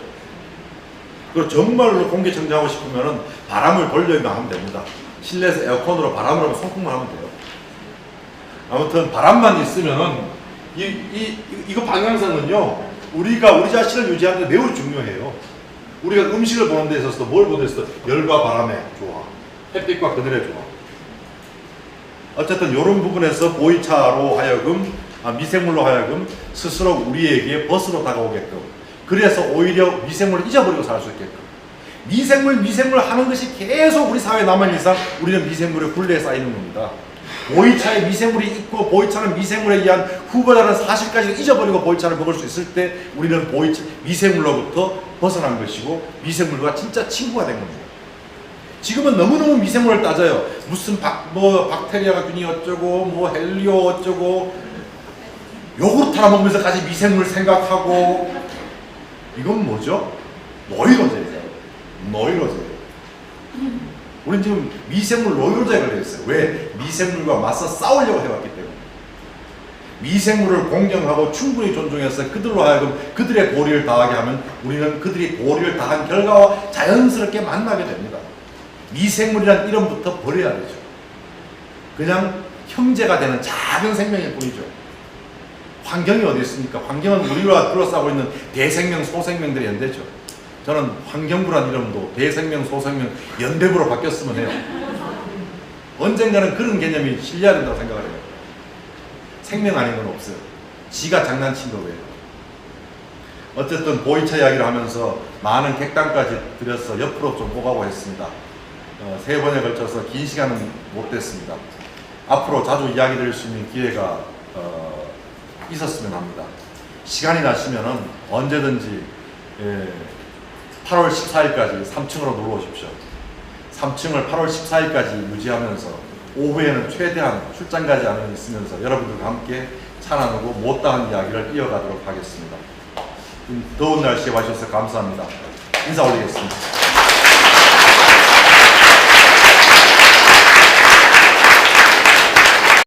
그리고 정말로 공기청정하고 싶으면은 바람을 돌려만 하면 됩니다. 실내에서 에어컨으로 바람을 하면 송풍만 하면 돼요. 아무튼 바람만 있으면은 이거 방향성은요 우리가 우리 자신을 유지하는 데 매우 중요해요. 우리가 음식을 보는 데 있어서도 뭘 보는 데 있어서 열과 바람의 조화, 햇빛과 그늘의 조화. 어쨌든 이런 부분에서 보이차로 하여금 미생물로 하여금 스스로 우리에게 벗으로 다가오게끔 그래서 오히려 미생물을 잊어버리고 살 수 있게끔 미생물 하는 것이 계속 우리 사회에 남은 이상 우리는 미생물의 굴레에 쌓이는 겁니다. 보이차에 미생물이 있고 보이차는 미생물에 의한 후보라는 사실까지 잊어버리고 보이차를 먹을 수 있을 때 우리는 미생물로부터 벗어난 것이고 미생물과 진짜 친구가 된 겁니다. 지금은 너무너무 미생물을 따져요. 무슨 박테리아가 균이 어쩌고 뭐 헬리오 어쩌고 요구르트 하나 먹으면서까지 미생물 생각하고 이건 뭐죠? 노이로제예요. 노이로제. 우리는 지금 미생물 노이로제에 걸려있어요. 왜? 미생물과 맞서 싸우려고 해왔기 때문에. 미생물을 공경하고 충분히 존중해서 그들로 하여금 그들의 도리를 다하게 하면 우리는 그들이 도리를 다한 결과와 자연스럽게 만나게 됩니다. 미생물이란 이름부터 버려야 되죠. 그냥 형제가 되는 작은 생명일 뿐이죠. 환경이 어디 있습니까? 환경은 우리와 둘러싸고 있는 대생명, 소생명들이 연대죠. 저는 환경부란 이름도 대생명, 소생명, 연대부로 바뀌었으면 해요. 언젠가는 그런 개념이 실려야 된다고 생각을 해요. 생명 아닌 건 없어요. 지가 장난친 거 왜요? 어쨌든 보이차 이야기를 하면서 많은 객단까지 들여서 옆으로 좀 오가고 했습니다. 3번에 걸쳐서 긴 시간은 못 됐습니다. 앞으로 자주 이야기 드릴 수 있는 기회가 있었으면 합니다. 시간이 나시면은 언제든지 8월 14일까지 3층으로 놀러 오십시오. 3층을 8월 14일까지 유지하면서 오후에는 최대한 출장 가지 않으면 있으면서 여러분들과 함께 차 나누고 못다한 이야기를 이어가도록 하겠습니다. 더운 날씨에 와주셔서 감사합니다. 인사 올리겠습니다.